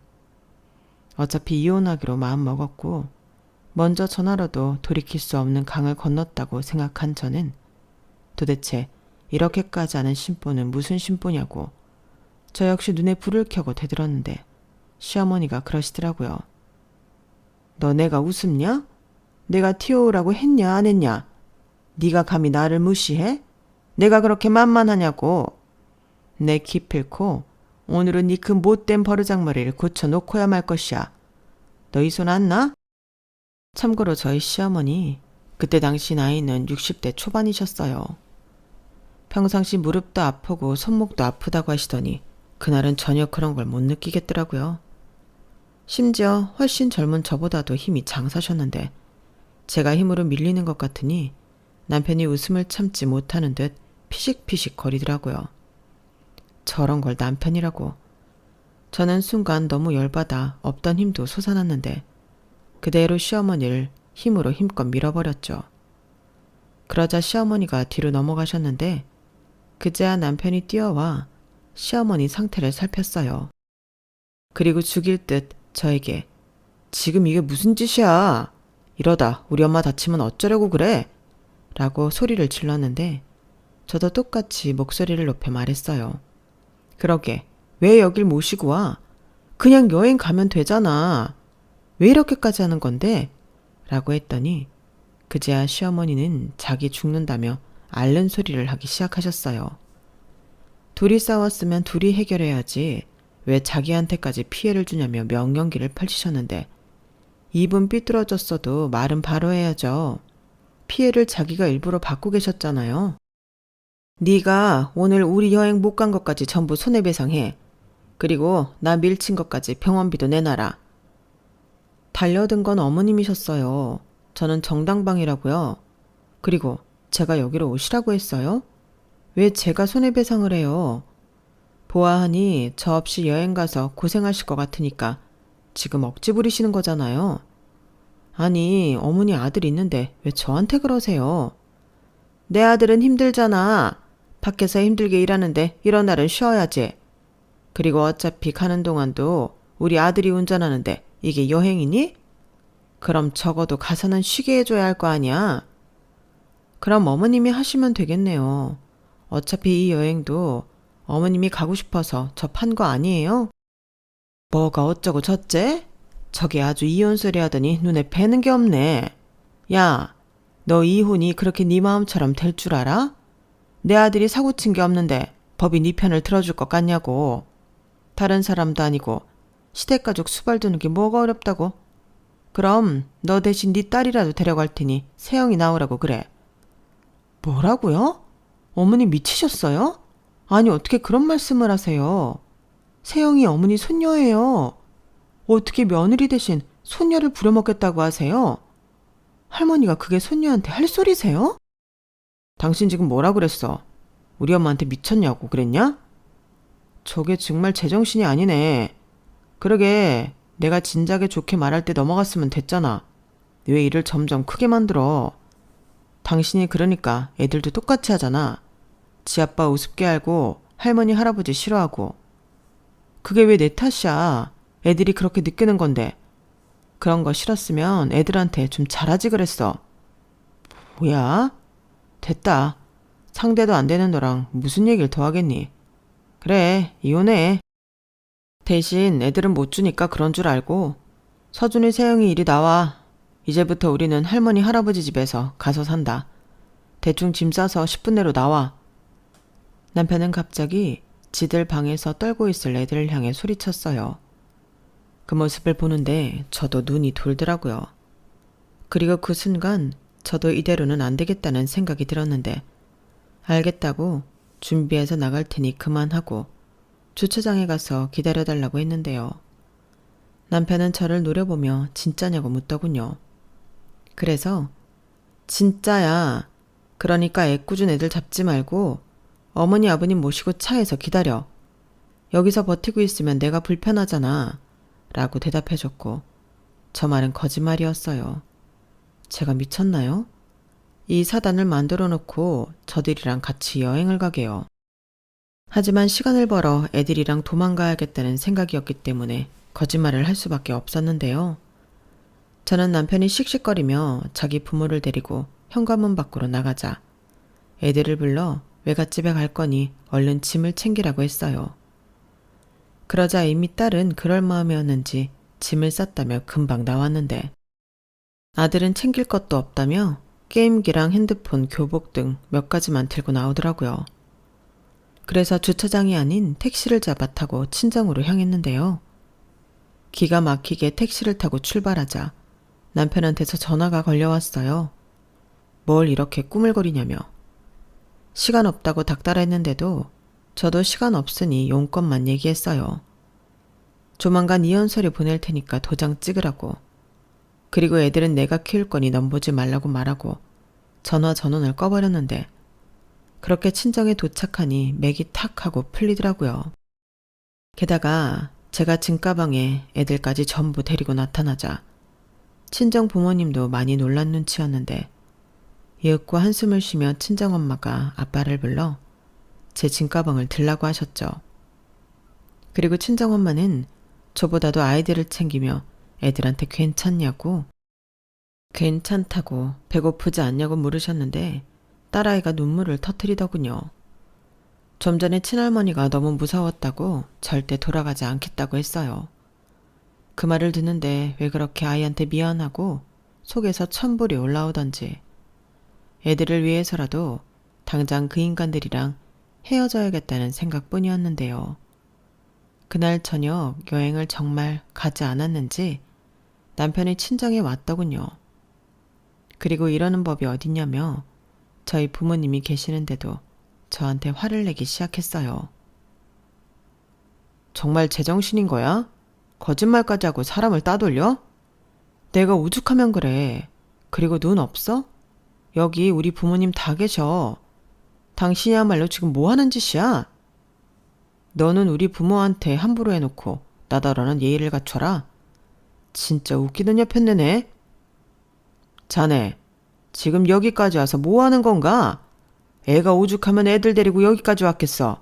어차피 이혼하기로 마음먹었고 먼저 전화로도 돌이킬 수 없는 강을 건넜다고 생각한 저는 도대체 이렇게까지 하는 심보는 무슨 심보냐고 저 역시 눈에 불을 켜고 대들었는데 시어머니가 그러시더라고요. 너 내가 우습냐? 내가 튀어오라고 했냐 안 했냐? 네가 감히 나를 무시해? 내가 그렇게 만만하냐고. 내 기필코 오늘은 네 그 못된 버르장머리를 고쳐놓고야 말 것이야. 너 이 손 안 나? 참고로 저희 시어머니 그때 당시 나이는 60대 초반이셨어요. 평상시 무릎도 아프고 손목도 아프다고 하시더니 그날은 전혀 그런 걸 못 느끼겠더라고요. 심지어 훨씬 젊은 저보다도 힘이 장사셨는데 제가 힘으로 밀리는 것 같으니 남편이 웃음을 참지 못하는 듯 피식피식 거리더라고요. 저런 걸 남편이라고. 저는 순간 너무 열받아 없던 힘도 솟아났는데 그대로 시어머니를 힘으로 힘껏 밀어버렸죠. 그러자 시어머니가 뒤로 넘어가셨는데 그제야 남편이 뛰어와 시어머니 상태를 살폈어요. 그리고 죽일 듯 저에게 지금 이게 무슨 짓이야? 이러다 우리 엄마 다치면 어쩌려고 그래? 라고 소리를 질렀는데 저도 똑같이 목소리를 높여 말했어요. 그러게 왜 여길 모시고 와? 그냥 여행 가면 되잖아. 왜 이렇게까지 하는 건데? 라고 했더니 그제야 시어머니는 자기 죽는다며 앓는 소리를 하기 시작하셨어요. 둘이 싸웠으면 둘이 해결해야지 왜 자기한테까지 피해를 주냐며 명령기를 펼치셨는데 입은 삐뚤어졌어도 말은 바로 해야죠. 피해를 자기가 일부러 받고 계셨잖아요. 네가 오늘 우리 여행 못 간 것까지 전부 손해배상해. 그리고 나 밀친 것까지 병원비도 내놔라. 달려든 건 어머님이셨어요. 저는 정당방이라고요. 그리고 제가 여기로 오시라고 했어요? 왜 제가 손해배상을 해요? 보아하니 저 없이 여행 가서 고생하실 것 같으니까 지금 억지 부리시는 거잖아요. 아니, 어머니 아들 있는데 왜 저한테 그러세요? 내 아들은 힘들잖아. 밖에서 힘들게 일하는데 이런 날은 쉬어야지. 그리고 어차피 가는 동안도 우리 아들이 운전하는데 이게 여행이니? 그럼 적어도 가서는 쉬게 해줘야 할 거 아니야. 그럼 어머님이 하시면 되겠네요. 어차피 이 여행도 어머님이 가고 싶어서 저 판 거 아니에요? 뭐가 어쩌고 저째? 저게 아주 이혼 소리 하더니 눈에 뵈는 게 없네. 야, 너 이혼이 그렇게 네 마음처럼 될 줄 알아? 내 아들이 사고 친 게 없는데 법이 네 편을 들어줄 것 같냐고. 다른 사람도 아니고 시댁가족 수발 두는 게 뭐가 어렵다고? 그럼 너 대신 네 딸이라도 데려갈 테니 세영이 나오라고 그래. 뭐라고요? 어머니 미치셨어요? 아니 어떻게 그런 말씀을 하세요? 세영이 어머니 손녀예요. 어떻게 며느리 대신 손녀를 부려먹겠다고 하세요? 할머니가 그게 손녀한테 할 소리세요? 당신 지금 뭐라 그랬어? 우리 엄마한테 미쳤냐고 그랬냐? 저게 정말 제정신이 아니네. 그러게 내가 진작에 좋게 말할 때 넘어갔으면 됐잖아. 왜 일을 점점 크게 만들어? 당신이 그러니까 애들도 똑같이 하잖아. 지 아빠 우습게 알고 할머니 할아버지 싫어하고. 그게 왜 내 탓이야. 애들이 그렇게 느끼는 건데. 그런 거 싫었으면 애들한테 좀 잘하지 그랬어. 뭐야? 됐다. 상대도 안 되는 너랑 무슨 얘기를 더 하겠니? 그래, 이혼해. 대신 애들은 못 주니까 그런 줄 알고. 서준이 세영이 이리 나와. 이제부터 우리는 할머니 할아버지 집에서 가서 산다. 대충 짐 싸서 10분 내로 나와. 남편은 갑자기 지들 방에서 떨고 있을 애들을 향해 소리쳤어요. 그 모습을 보는데 저도 눈이 돌더라고요. 그리고 그 순간 저도 이대로는 안 되겠다는 생각이 들었는데 알겠다고 준비해서 나갈 테니 그만하고 주차장에 가서 기다려달라고 했는데요. 남편은 저를 노려보며 진짜냐고 묻더군요. 그래서 진짜야. 그러니까 애꿎은 애들 잡지 말고 어머니 아버님 모시고 차에서 기다려. 여기서 버티고 있으면 내가 불편하잖아. 라고 대답해줬고 저 말은 거짓말이었어요. 제가 미쳤나요? 이 사단을 만들어 놓고 저들이랑 같이 여행을 가게요. 하지만 시간을 벌어 애들이랑 도망가야겠다는 생각이었기 때문에 거짓말을 할 수밖에 없었는데요. 저는 남편이 씩씩거리며 자기 부모를 데리고 현관문 밖으로 나가자 애들을 불러 외갓집에 갈 거니 얼른 짐을 챙기라고 했어요. 그러자 이미 딸은 그럴 마음이었는지 짐을 쌌다며 금방 나왔는데 아들은 챙길 것도 없다며 게임기랑 핸드폰, 교복 등 몇 가지만 들고 나오더라고요. 그래서 주차장이 아닌 택시를 잡아 타고 친정으로 향했는데요. 기가 막히게 택시를 타고 출발하자 남편한테서 전화가 걸려왔어요. 뭘 이렇게 꾸물거리냐며. 시간 없다고 닥달을 했는데도 저도 시간 없으니 용건만 얘기했어요. 조만간 이혼서류 보낼 테니까 도장 찍으라고. 그리고 애들은 내가 키울 거니 넌 보지 말라고 말하고 전화 전원을 꺼버렸는데 그렇게 친정에 도착하니 맥이 탁 하고 풀리더라고요. 게다가 제가 짐가방에 애들까지 전부 데리고 나타나자 친정 부모님도 많이 놀란 눈치였는데 이윽고 한숨을 쉬며 친정엄마가 아빠를 불러 제 짐가방을 들라고 하셨죠. 그리고 친정엄마는 저보다도 아이들을 챙기며 애들한테 괜찮냐고, 괜찮다고 배고프지 않냐고 물으셨는데 딸아이가 눈물을 터뜨리더군요. 좀 전에 친할머니가 너무 무서웠다고 절대 돌아가지 않겠다고 했어요. 그 말을 듣는데 왜 그렇게 아이한테 미안하고 속에서 천불이 올라오던지 애들을 위해서라도 당장 그 인간들이랑 헤어져야겠다는 생각뿐이었는데요. 그날 저녁 여행을 정말 가지 않았는지 남편이 친정에 왔더군요. 그리고 이러는 법이 어딨냐며 저희 부모님이 계시는데도 저한테 화를 내기 시작했어요. 정말 제정신인 거야? 거짓말까지 하고 사람을 따돌려? 내가 오죽하면 그래. 그리고 눈 없어? 여기 우리 부모님 다 계셔. 당신이야말로 지금 뭐 하는 짓이야? 너는 우리 부모한테 함부로 해놓고 나더러는 예의를 갖춰라. 진짜 웃기는 여편네네. 자네, 지금 여기까지 와서 뭐 하는 건가? 애가 오죽하면 애들 데리고 여기까지 왔겠어.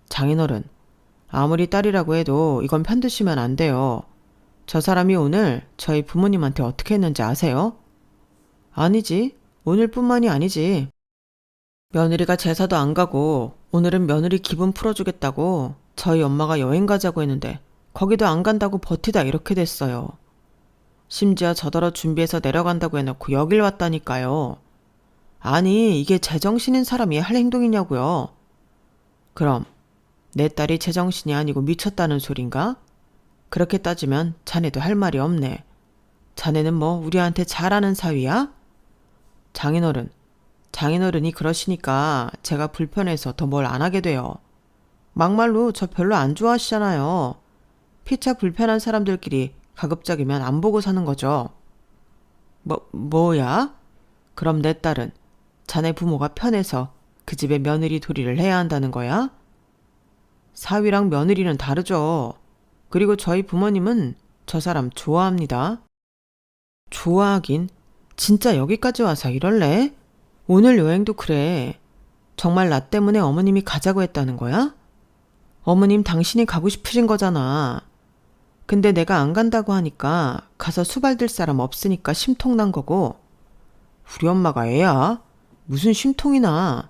장인어른, 아무리 딸이라고 해도 이건 편드시면 안 돼요. 저 사람이 오늘 저희 부모님한테 어떻게 했는지 아세요? 아니지. 오늘뿐만이 아니지. 며느리가 제사도 안 가고 오늘은 며느리 기분 풀어주겠다고 저희 엄마가 여행 가자고 했는데 거기도 안 간다고 버티다 이렇게 됐어요. 심지어 저더러 준비해서 내려간다고 해놓고 여길 왔다니까요. 아니, 이게 제정신인 사람이 할 행동이냐고요. 그럼 내 딸이 제정신이 아니고 미쳤다는 소린가? 그렇게 따지면 자네도 할 말이 없네. 자네는 뭐 우리한테 잘하는 사위야? 장인어른이 그러시니까 제가 불편해서 더 뭘 안 하게 돼요. 막말로 저 별로 안 좋아하시잖아요. 피차 불편한 사람들끼리 가급적이면 안 보고 사는 거죠. 뭐야? 그럼 내 딸은 자네 부모가 편해서 그 집에 며느리 도리를 해야 한다는 거야? 사위랑 며느리는 다르죠. 그리고 저희 부모님은 저 사람 좋아합니다. 좋아하긴 진짜 여기까지 와서 이럴래? 오늘 여행도 그래. 정말 나 때문에 어머님이 가자고 했다는 거야? 어머님 당신이 가고 싶으신 거잖아. 근데 내가 안 간다고 하니까 가서 수발들 사람 없으니까 심통난 거고. 우리 엄마가 애야? 무슨 심통이나.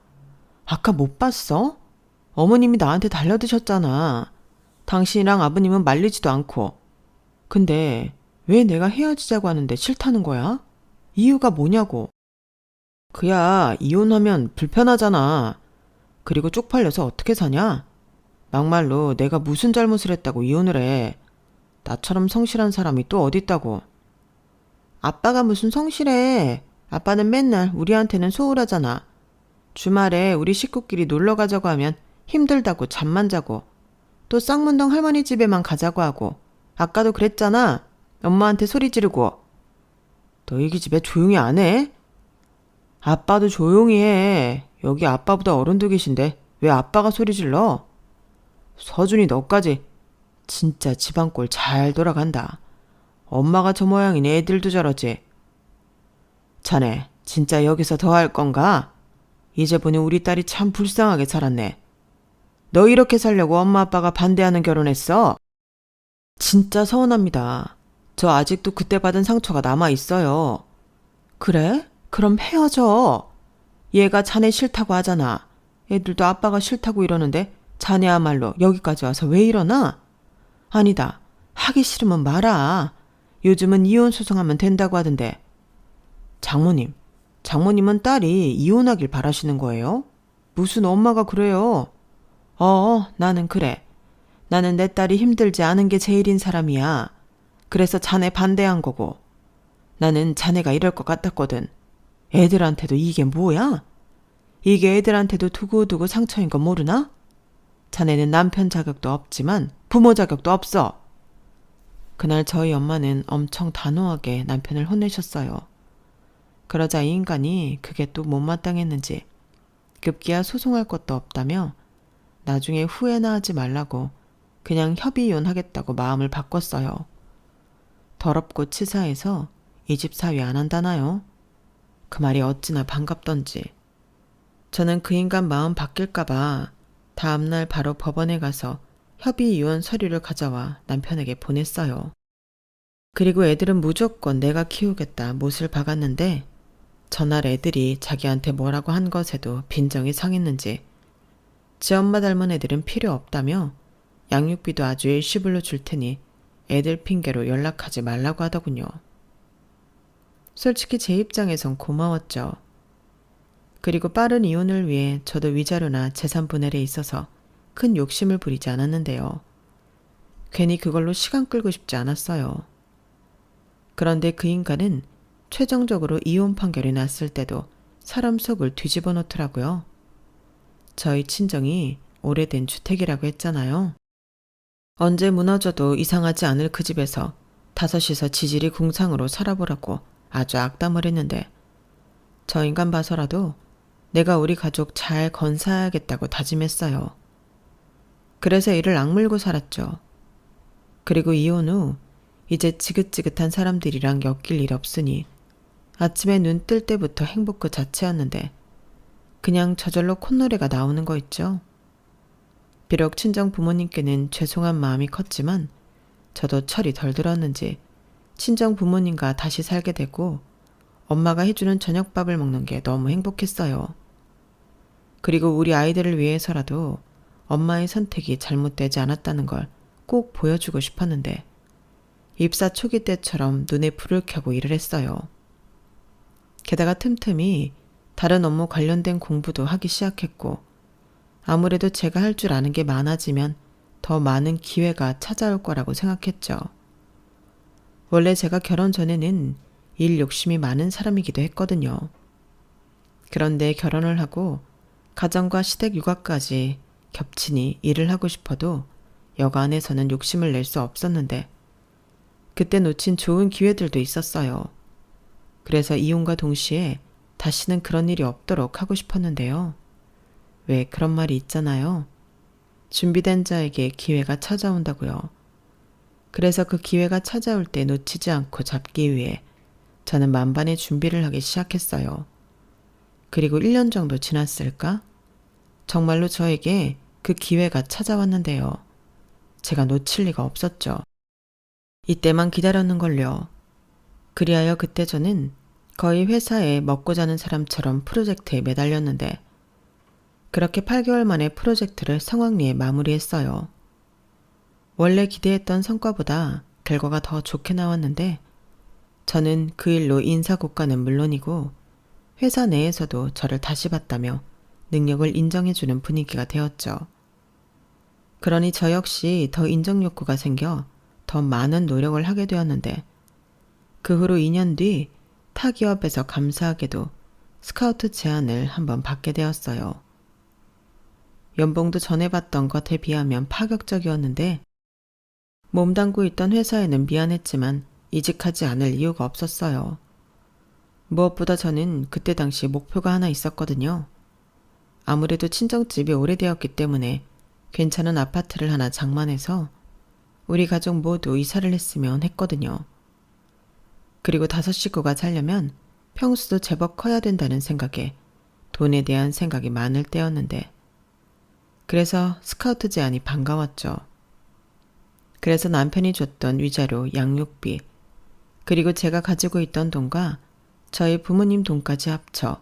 아까 못 봤어? 어머님이 나한테 달려드셨잖아. 당신이랑 아버님은 말리지도 않고. 근데 왜 내가 헤어지자고 하는데 싫다는 거야? 이유가 뭐냐고. 그야 이혼하면 불편하잖아. 그리고 쪽팔려서 어떻게 사냐? 막말로 내가 무슨 잘못을 했다고 이혼을 해. 나처럼 성실한 사람이 또 어딨다고. 아빠가 무슨 성실해. 아빠는 맨날 우리한테는 소홀하잖아. 주말에 우리 식구끼리 놀러 가자고 하면 힘들다고 잠만 자고 또 쌍문동 할머니 집에만 가자고 하고 아까도 그랬잖아. 엄마한테 소리 지르고. 너희 집에 조용히 안 해? 아빠도 조용히 해. 여기 아빠보다 어른도 계신데 왜 아빠가 소리 질러? 서준이 너까지 진짜 집안꼴 잘 돌아간다. 엄마가 저 모양이니 애들도 저러지. 자네 진짜 여기서 더 할 건가? 이제 보니 우리 딸이 참 불쌍하게 살았네. 너 이렇게 살려고 엄마 아빠가 반대하는 결혼했어? 진짜 서운합니다. 저 아직도 그때 받은 상처가 남아있어요. 그래? 그럼 헤어져. 얘가 자네 싫다고 하잖아. 애들도 아빠가 싫다고 이러는데 자네야말로 여기까지 와서 왜 이러나? 아니다. 하기 싫으면 말아. 요즘은 이혼 소송하면 된다고 하던데. 장모님은 딸이 이혼하길 바라시는 거예요? 무슨 엄마가 그래요? 나는 그래. 나는 내 딸이 힘들지 않은 게 제일인 사람이야. 그래서 자네 반대한 거고. 나는 자네가 이럴 것 같았거든. 애들한테도 이게 뭐야? 이게 애들한테도 두고두고 상처인 거 모르나? 자네는 남편 자격도 없지만 부모 자격도 없어. 그날 저희 엄마는 엄청 단호하게 남편을 혼내셨어요. 그러자 이 인간이 그게 또 못마땅했는지 급기야 소송할 것도 없다며 나중에 후회나 하지 말라고 그냥 협의이혼하겠다고 마음을 바꿨어요. 더럽고 치사해서 이 집 사위 안 한다나요? 그 말이 어찌나 반갑던지. 저는 그 인간 마음 바뀔까봐 다음날 바로 법원에 가서 협의이혼 서류를 가져와 남편에게 보냈어요. 그리고 애들은 무조건 내가 키우겠다 못을 박았는데 전날 애들이 자기한테 뭐라고 한 것에도 빈정이 상했는지 지 엄마 닮은 애들은 필요 없다며 양육비도 아주 일시불로 줄 테니 애들 핑계로 연락하지 말라고 하더군요. 솔직히 제 입장에선 고마웠죠. 그리고 빠른 이혼을 위해 저도 위자료나 재산 분할에 있어서 큰 욕심을 부리지 않았는데요. 괜히 그걸로 시간 끌고 싶지 않았어요. 그런데 그 인간은 최종적으로 이혼 판결이 났을 때도 사람 속을 뒤집어 놓더라고요. 저희 친정이 오래된 주택이라고 했잖아요. 언제 무너져도 이상하지 않을 그 집에서 5이서 지질이 궁상으로 살아보라고 아주 악담을 했는데 저 인간 봐서라도 내가 우리 가족 잘 건사해야겠다고 다짐했어요. 그래서 이를 악물고 살았죠. 그리고 이혼 후 이제 지긋지긋한 사람들이랑 엮일 일 없으니 아침에 눈 뜰 때부터 행복 그 자체였는데 그냥 저절로 콧노래가 나오는 거 있죠. 비록 친정 부모님께는 죄송한 마음이 컸지만 저도 철이 덜 들었는지 친정 부모님과 다시 살게 되고 엄마가 해주는 저녁밥을 먹는 게 너무 행복했어요. 그리고 우리 아이들을 위해서라도 엄마의 선택이 잘못되지 않았다는 걸 꼭 보여주고 싶었는데 입사 초기 때처럼 눈에 불을 켜고 일을 했어요. 게다가 틈틈이 다른 업무 관련된 공부도 하기 시작했고 아무래도 제가 할 줄 아는 게 많아지면 더 많은 기회가 찾아올 거라고 생각했죠. 원래 제가 결혼 전에는 일 욕심이 많은 사람이기도 했거든요. 그런데 결혼을 하고 가정과 시댁 육아까지 겹치니 일을 하고 싶어도 여간에서는 욕심을 낼 수 없었는데 그때 놓친 좋은 기회들도 있었어요. 그래서 이혼과 동시에 다시는 그런 일이 없도록 하고 싶었는데요. 왜 그런 말이 있잖아요. 준비된 자에게 기회가 찾아온다고요. 그래서 그 기회가 찾아올 때 놓치지 않고 잡기 위해 저는 만반의 준비를 하기 시작했어요. 그리고 1년 정도 지났을까? 정말로 저에게 그 기회가 찾아왔는데요. 제가 놓칠 리가 없었죠. 이때만 기다렸는걸요. 그리하여 그때 저는 거의 회사에 먹고 자는 사람처럼 프로젝트에 매달렸는데 그렇게 8개월 만에 프로젝트를 성황리에 마무리했어요. 원래 기대했던 성과보다 결과가 더 좋게 나왔는데 저는 그 일로 인사고과는 물론이고 회사 내에서도 저를 다시 봤다며 능력을 인정해주는 분위기가 되었죠. 그러니 저 역시 더 인정 욕구가 생겨 더 많은 노력을 하게 되었는데 그 후로 2년 뒤 타 기업에서 감사하게도 스카우트 제안을 한번 받게 되었어요. 연봉도 전에 받던 것에 비하면 파격적이었는데 몸담고 있던 회사에는 미안했지만 이직하지 않을 이유가 없었어요. 무엇보다 저는 그때 당시 목표가 하나 있었거든요. 아무래도 친정집이 오래되었기 때문에 괜찮은 아파트를 하나 장만해서 우리 가족 모두 이사를 했으면 했거든요. 그리고 5 식구가 살려면 평수도 제법 커야 된다는 생각에 돈에 대한 생각이 많을 때였는데 그래서 스카우트 제안이 반가웠죠. 그래서 남편이 줬던 위자료, 양육비, 그리고 제가 가지고 있던 돈과 저희 부모님 돈까지 합쳐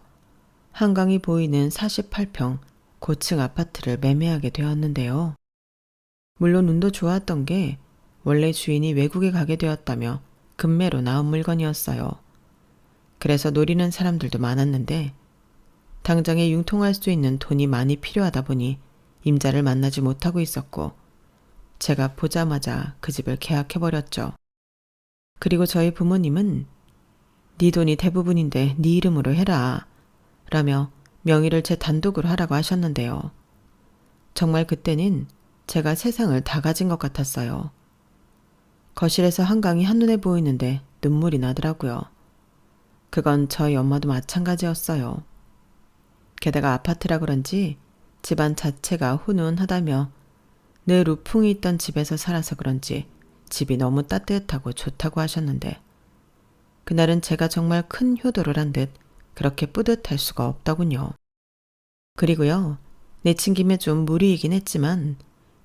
한강이 보이는 48평 고층 아파트를 매매하게 되었는데요. 물론 운도 좋았던 게 원래 주인이 외국에 가게 되었다며 급매로 나온 물건이었어요. 그래서 노리는 사람들도 많았는데 당장에 융통할 수 있는 돈이 많이 필요하다 보니 임자를 만나지 못하고 있었고 제가 보자마자 그 집을 계약해버렸죠. 그리고 저희 부모님은 네 돈이 대부분인데 네 이름으로 해라 라며 명의를 제 단독으로 하라고 하셨는데요. 정말 그때는 제가 세상을 다 가진 것 같았어요. 거실에서 한강이 한눈에 보이는데 눈물이 나더라고요. 그건 저희 엄마도 마찬가지였어요. 게다가 아파트라 그런지 집안 자체가 훈훈하다며 늘 우풍이 있던 집에서 살아서 그런지 집이 너무 따뜻하고 좋다고 하셨는데 그날은 제가 정말 큰 효도를 한 듯 그렇게 뿌듯할 수가 없더군요. 그리고요, 내친 김에 좀 무리이긴 했지만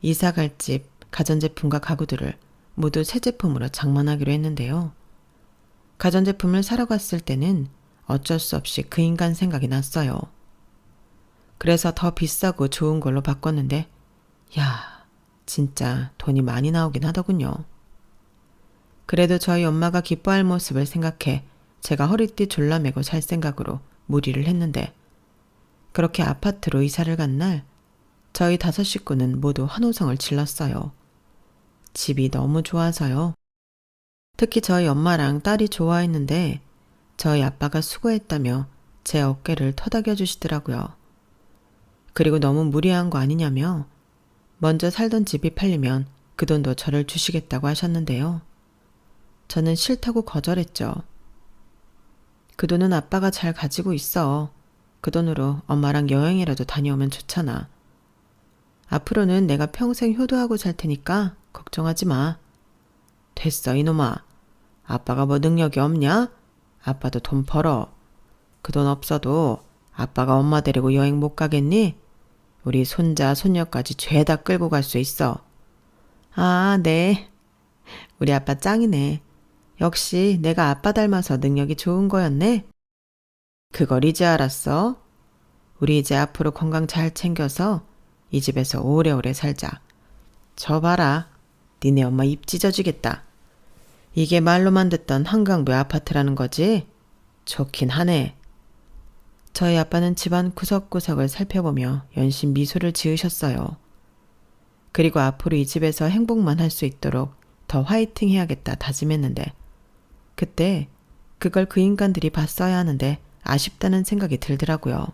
이사 갈 집, 가전제품과 가구들을 모두 새 제품으로 장만하기로 했는데요. 가전제품을 사러 갔을 때는 어쩔 수 없이 그 인간 생각이 났어요. 그래서 더 비싸고 좋은 걸로 바꿨는데 야, 진짜 돈이 많이 나오긴 하더군요. 그래도 저희 엄마가 기뻐할 모습을 생각해 제가 허리띠 졸라매고 살 생각으로 무리를 했는데 그렇게 아파트로 이사를 간 날 저희 5 식구는 모두 환호성을 질렀어요. 집이 너무 좋아서요. 특히 저희 엄마랑 딸이 좋아했는데 저희 아빠가 수고했다며 제 어깨를 토닥여 주시더라고요. 그리고 너무 무리한 거 아니냐며 먼저 살던 집이 팔리면 그 돈도 저를 주시겠다고 하셨는데요. 저는 싫다고 거절했죠. 그 돈은 아빠가 잘 가지고 있어. 그 돈으로 엄마랑 여행이라도 다녀오면 좋잖아. 앞으로는 내가 평생 효도하고 살 테니까 걱정하지 마. 됐어 이놈아. 아빠가 뭐 능력이 없냐? 아빠도 돈 벌어. 그 돈 없어도 아빠가 엄마 데리고 여행 못 가겠니? 우리 손자 손녀까지 죄다 끌고 갈 수 있어. 아, 네. 우리 아빠 짱이네. 역시 내가 아빠 닮아서 능력이 좋은 거였네. 그걸 이제 알았어? 우리 이제 앞으로 건강 잘 챙겨서 이 집에서 오래오래 살자. 저 봐라. 니네 엄마 입 찢어지겠다. 이게 말로만 듣던 한강뷰 아파트라는 거지? 좋긴 하네. 저희 아빠는 집안 구석구석을 살펴보며 연신 미소를 지으셨어요. 그리고 앞으로 이 집에서 행복만 할 수 있도록 더 화이팅 해야겠다 다짐했는데 그때 그걸 그 인간들이 봤어야 하는데 아쉽다는 생각이 들더라고요.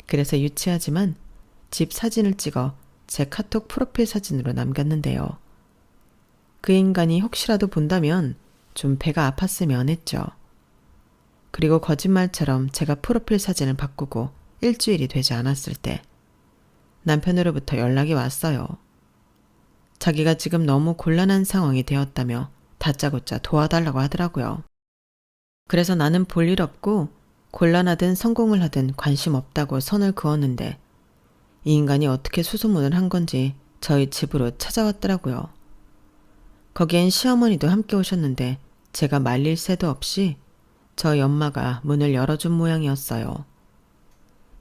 그래서 유치하지만 집 사진을 찍어 제 카톡 프로필 사진으로 남겼는데요. 그 인간이 혹시라도 본다면 좀 배가 아팠으면 했죠. 그리고 거짓말처럼 제가 프로필 사진을 바꾸고 일주일이 되지 않았을 때 남편으로부터 연락이 왔어요. 자기가 지금 너무 곤란한 상황이 되었다며 다짜고짜 도와달라고 하더라고요. 그래서 나는 볼일 없고 곤란하든 성공을 하든 관심 없다고 선을 그었는데 이 인간이 어떻게 수소문을 한 건지 저희 집으로 찾아왔더라고요. 거기엔 시어머니도 함께 오셨는데 제가 말릴 새도 없이 저희 엄마가 문을 열어준 모양이었어요.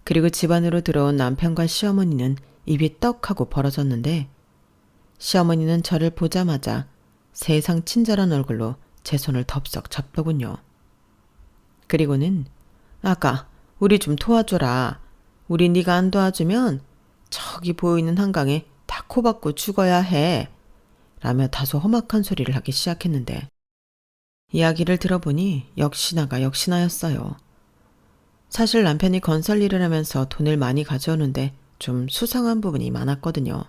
그리고 집 안으로 들어온 남편과 시어머니는 입이 떡 하고 벌어졌는데 시어머니는 저를 보자마자 세상 친절한 얼굴로 제 손을 덥석 잡더군요. 그리고는 아가 우리 좀 도와줘라. 우리 네가 안 도와주면 저기 보이는 한강에 다 코박고 죽어야 해. 라며 다소 험악한 소리를 하기 시작했는데 이야기를 들어보니 역시나가 역시나였어요. 사실 남편이 건설 일을 하면서 돈을 많이 가져오는데 좀 수상한 부분이 많았거든요.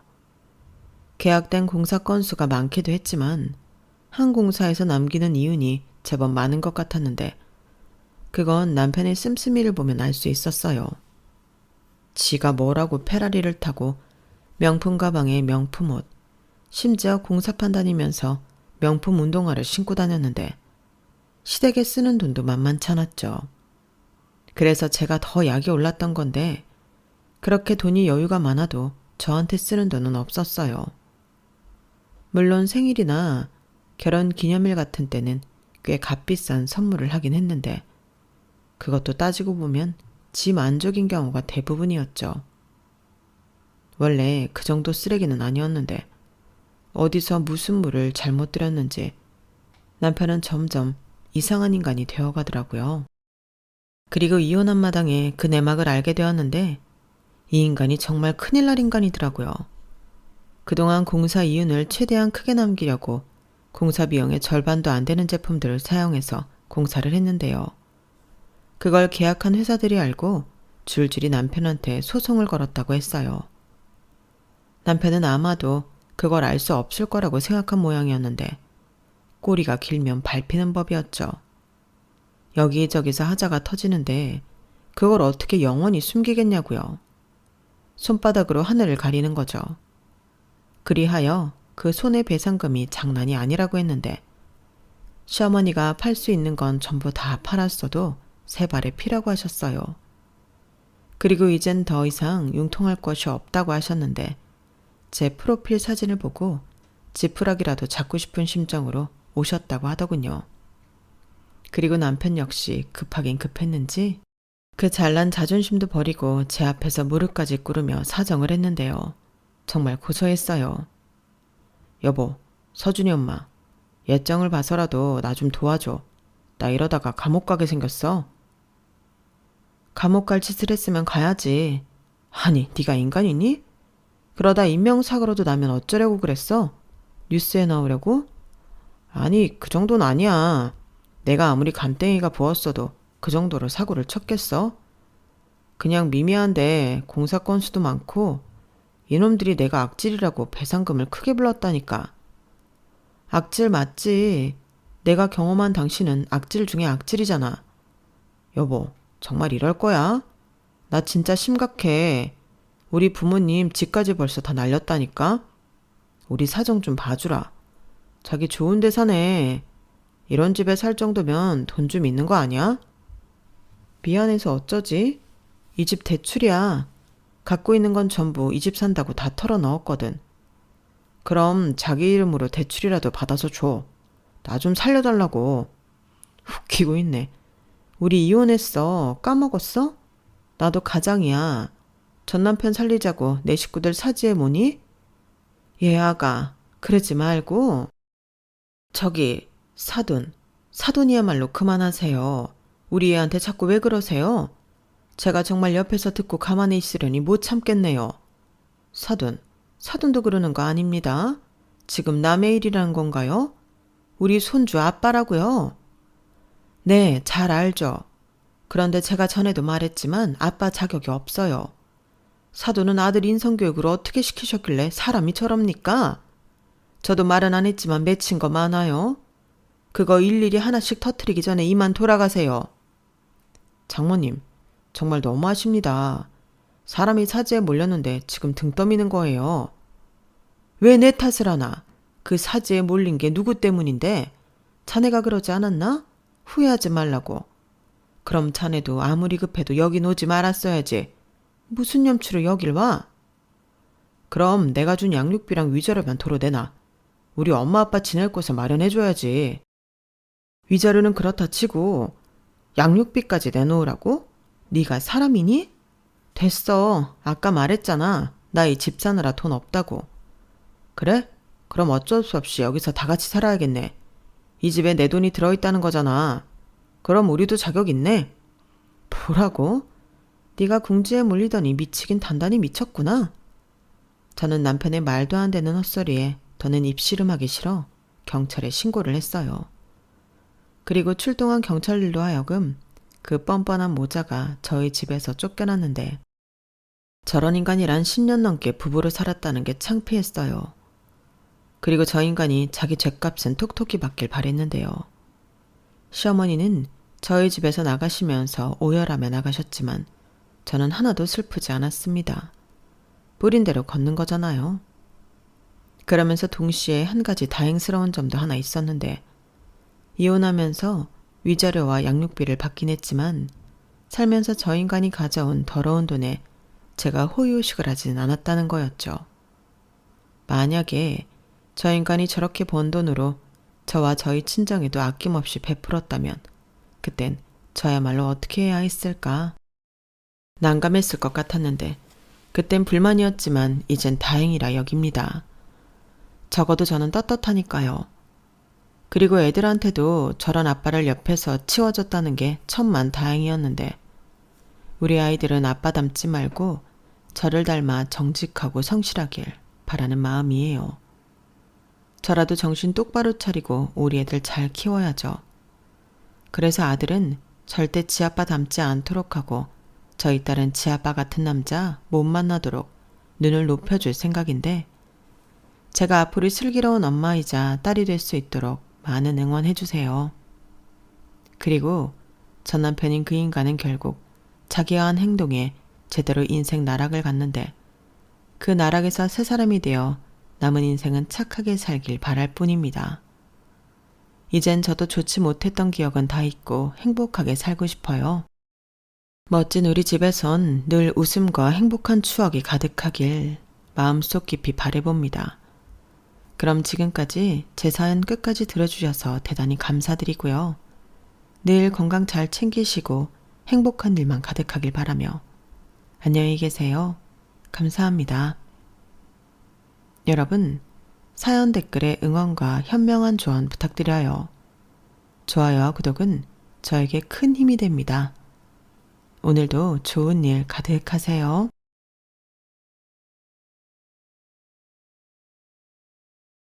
계약된 공사 건수가 많기도 했지만 한 공사에서 남기는 이윤이 제법 많은 것 같았는데 그건 남편의 씀씀이를 보면 알 수 있었어요. 지가 뭐라고 페라리를 타고 명품 가방에 명품 옷, 심지어 공사판 다니면서 명품 운동화를 신고 다녔는데 시댁에 쓰는 돈도 만만치 않았죠. 그래서 제가 더 약이 올랐던 건데 그렇게 돈이 여유가 많아도 저한테 쓰는 돈은 없었어요. 물론 생일이나 결혼 기념일 같은 때는 꽤 값비싼 선물을 하긴 했는데 그것도 따지고 보면 지 만족인 경우가 대부분이었죠. 원래 그 정도 쓰레기는 아니었는데 어디서 무슨 물을 잘못 들였는지 남편은 점점 이상한 인간이 되어가더라고요. 그리고 이혼한 마당에 그 내막을 알게 되었는데 이 인간이 정말 큰일 날 인간이더라고요. 그동안 공사 이윤을 최대한 크게 남기려고 공사 비용의 절반도 안 되는 제품들을 사용해서 공사를 했는데요. 그걸 계약한 회사들이 알고 줄줄이 남편한테 소송을 걸었다고 했어요. 남편은 아마도 그걸 알 수 없을 거라고 생각한 모양이었는데 꼬리가 길면 밟히는 법이었죠. 여기저기서 하자가 터지는데 그걸 어떻게 영원히 숨기겠냐고요. 손바닥으로 하늘을 가리는 거죠. 그리하여 그 손해배상금이 장난이 아니라고 했는데 시어머니가 팔 수 있는 건 전부 다 팔았어도 세 발의 피라고 하셨어요. 그리고 이젠 더 이상 융통할 것이 없다고 하셨는데 제 프로필 사진을 보고 지푸라기라도 잡고 싶은 심정으로 오셨다고 하더군요. 그리고 남편 역시 급하긴 급했는지 그 잘난 자존심도 버리고 제 앞에서 무릎까지 꿇으며 사정을 했는데요. 정말 고소했어요. 여보, 서준이 엄마, 예정을 봐서라도 나 좀 도와줘. 나 이러다가 감옥 가게 생겼어. 감옥 갈 짓을 했으면 가야지. 아니, 네가 인간이니? 그러다 인명사고라도 나면 어쩌려고 그랬어? 뉴스에 나오려고? 아니, 그 정도는 아니야. 내가 아무리 간땡이가 부었어도 그 정도로 사고를 쳤겠어? 그냥 미미한데 공사 건수도 많고 이놈들이 내가 악질이라고 배상금을 크게 불렀다니까. 악질 맞지. 내가 경험한 당신은 악질 중에 악질이잖아. 여보, 정말 이럴 거야? 나 진짜 심각해. 우리 부모님 집까지 벌써 다 날렸다니까? 우리 사정 좀 봐주라. 자기 좋은 데 사네. 이런 집에 살 정도면 돈 좀 있는 거 아니야? 미안해서 어쩌지? 이 집 대출이야. 갖고 있는 건 전부 이 집 산다고 다 털어 넣었거든. 그럼 자기 이름으로 대출이라도 받아서 줘. 나 좀 살려달라고. 웃기고 있네. 우리 이혼했어. 까먹었어? 나도 가장이야. 전 남편 살리자고 내 식구들 사지에 뭐니? 얘아가 그러지 말고. 저기 사돈이야말로 그만하세요. 우리 애한테 자꾸 왜 그러세요? 제가 정말 옆에서 듣고 가만히 있으려니 못 참겠네요. 사돈도 그러는 거 아닙니다. 지금 남의 일이라는 건가요? 우리 손주 아빠라고요. 네, 잘 알죠. 그런데 제가 전에도 말했지만 아빠 자격이 없어요. 사돈은 아들 인성교육을 어떻게 시키셨길래 사람이 저럽니까? 저도 말은 안 했지만 맺힌 거 많아요. 그거 일일이 하나씩 터트리기 전에 이만 돌아가세요. 장모님, 정말 너무하십니다. 사람이 사지에 몰렸는데 지금 등 떠미는 거예요. 왜 내 탓을 하나? 그 사지에 몰린 게 누구 때문인데? 자네가 그러지 않았나? 후회하지 말라고. 그럼 자네도 아무리 급해도 여긴 오지 말았어야지. 무슨 염치로 여길 와? 그럼 내가 준 양육비랑 위자료만 도로 내놔. 우리 엄마 아빠 지낼 곳을 마련해줘야지. 위자료는 그렇다 치고 양육비까지 내놓으라고? 네가 사람이니? 됐어. 아까 말했잖아. 나 이 집 사느라 돈 없다고. 그래? 그럼 어쩔 수 없이 여기서 다 같이 살아야겠네. 이 집에 내 돈이 들어있다는 거잖아. 그럼 우리도 자격 있네. 뭐라고? 네가 궁지에 몰리더니 미치긴 단단히 미쳤구나. 저는 남편의 말도 안 되는 헛소리에 더는 입씨름하기 싫어 경찰에 신고를 했어요. 그리고 출동한 경찰들로 하여금 그 뻔뻔한 모자가 저희 집에서 쫓겨났는데 저런 인간이란 10년 넘게 부부로 살았다는 게 창피했어요. 그리고 저 인간이 자기 죗값은 톡톡히 받길 바랬는데요. 시어머니는 저희 집에서 나가시면서 오열하며 나가셨지만 저는 하나도 슬프지 않았습니다. 뿌린 대로 걷는 거잖아요. 그러면서 동시에 한 가지 다행스러운 점도 하나 있었는데 이혼하면서 위자료와 양육비를 받긴 했지만 살면서 저 인간이 가져온 더러운 돈에 제가 호의호식을 하진 않았다는 거였죠. 만약에 저 인간이 저렇게 번 돈으로 저와 저희 친정에도 아낌없이 베풀었다면 그땐 저야말로 어떻게 해야 했을까? 난감했을 것 같았는데 그땐 불만이었지만 이젠 다행이라 여깁니다. 적어도 저는 떳떳하니까요. 그리고 애들한테도 저런 아빠를 옆에서 치워줬다는 게 천만 다행이었는데 우리 아이들은 아빠 닮지 말고 저를 닮아 정직하고 성실하길 바라는 마음이에요. 저라도 정신 똑바로 차리고 우리 애들 잘 키워야죠. 그래서 아들은 절대 지아빠 닮지 않도록 하고 저희 딸은 지아빠 같은 남자 못 만나도록 눈을 높여줄 생각인데 제가 앞으로 슬기로운 엄마이자 딸이 될 수 있도록 많은 응원해주세요. 그리고 전 남편인 그 인간은 결국 자기가 한 행동에 제대로 인생 나락을 갔는데 그 나락에서 새 사람이 되어 남은 인생은 착하게 살길 바랄 뿐입니다. 이젠 저도 좋지 못했던 기억은 다 잊고 행복하게 살고 싶어요. 멋진 우리 집에선 늘 웃음과 행복한 추억이 가득하길 마음속 깊이 바라봅니다. 그럼 지금까지 제 사연 끝까지 들어주셔서 대단히 감사드리고요. 늘 건강 잘 챙기시고 행복한 일만 가득하길 바라며 안녕히 계세요. 감사합니다. 여러분, 사연 댓글에 응원과 현명한 조언 부탁드려요. 좋아요와 구독은 저에게 큰 힘이 됩니다. 오늘도 좋은 일 가득하세요.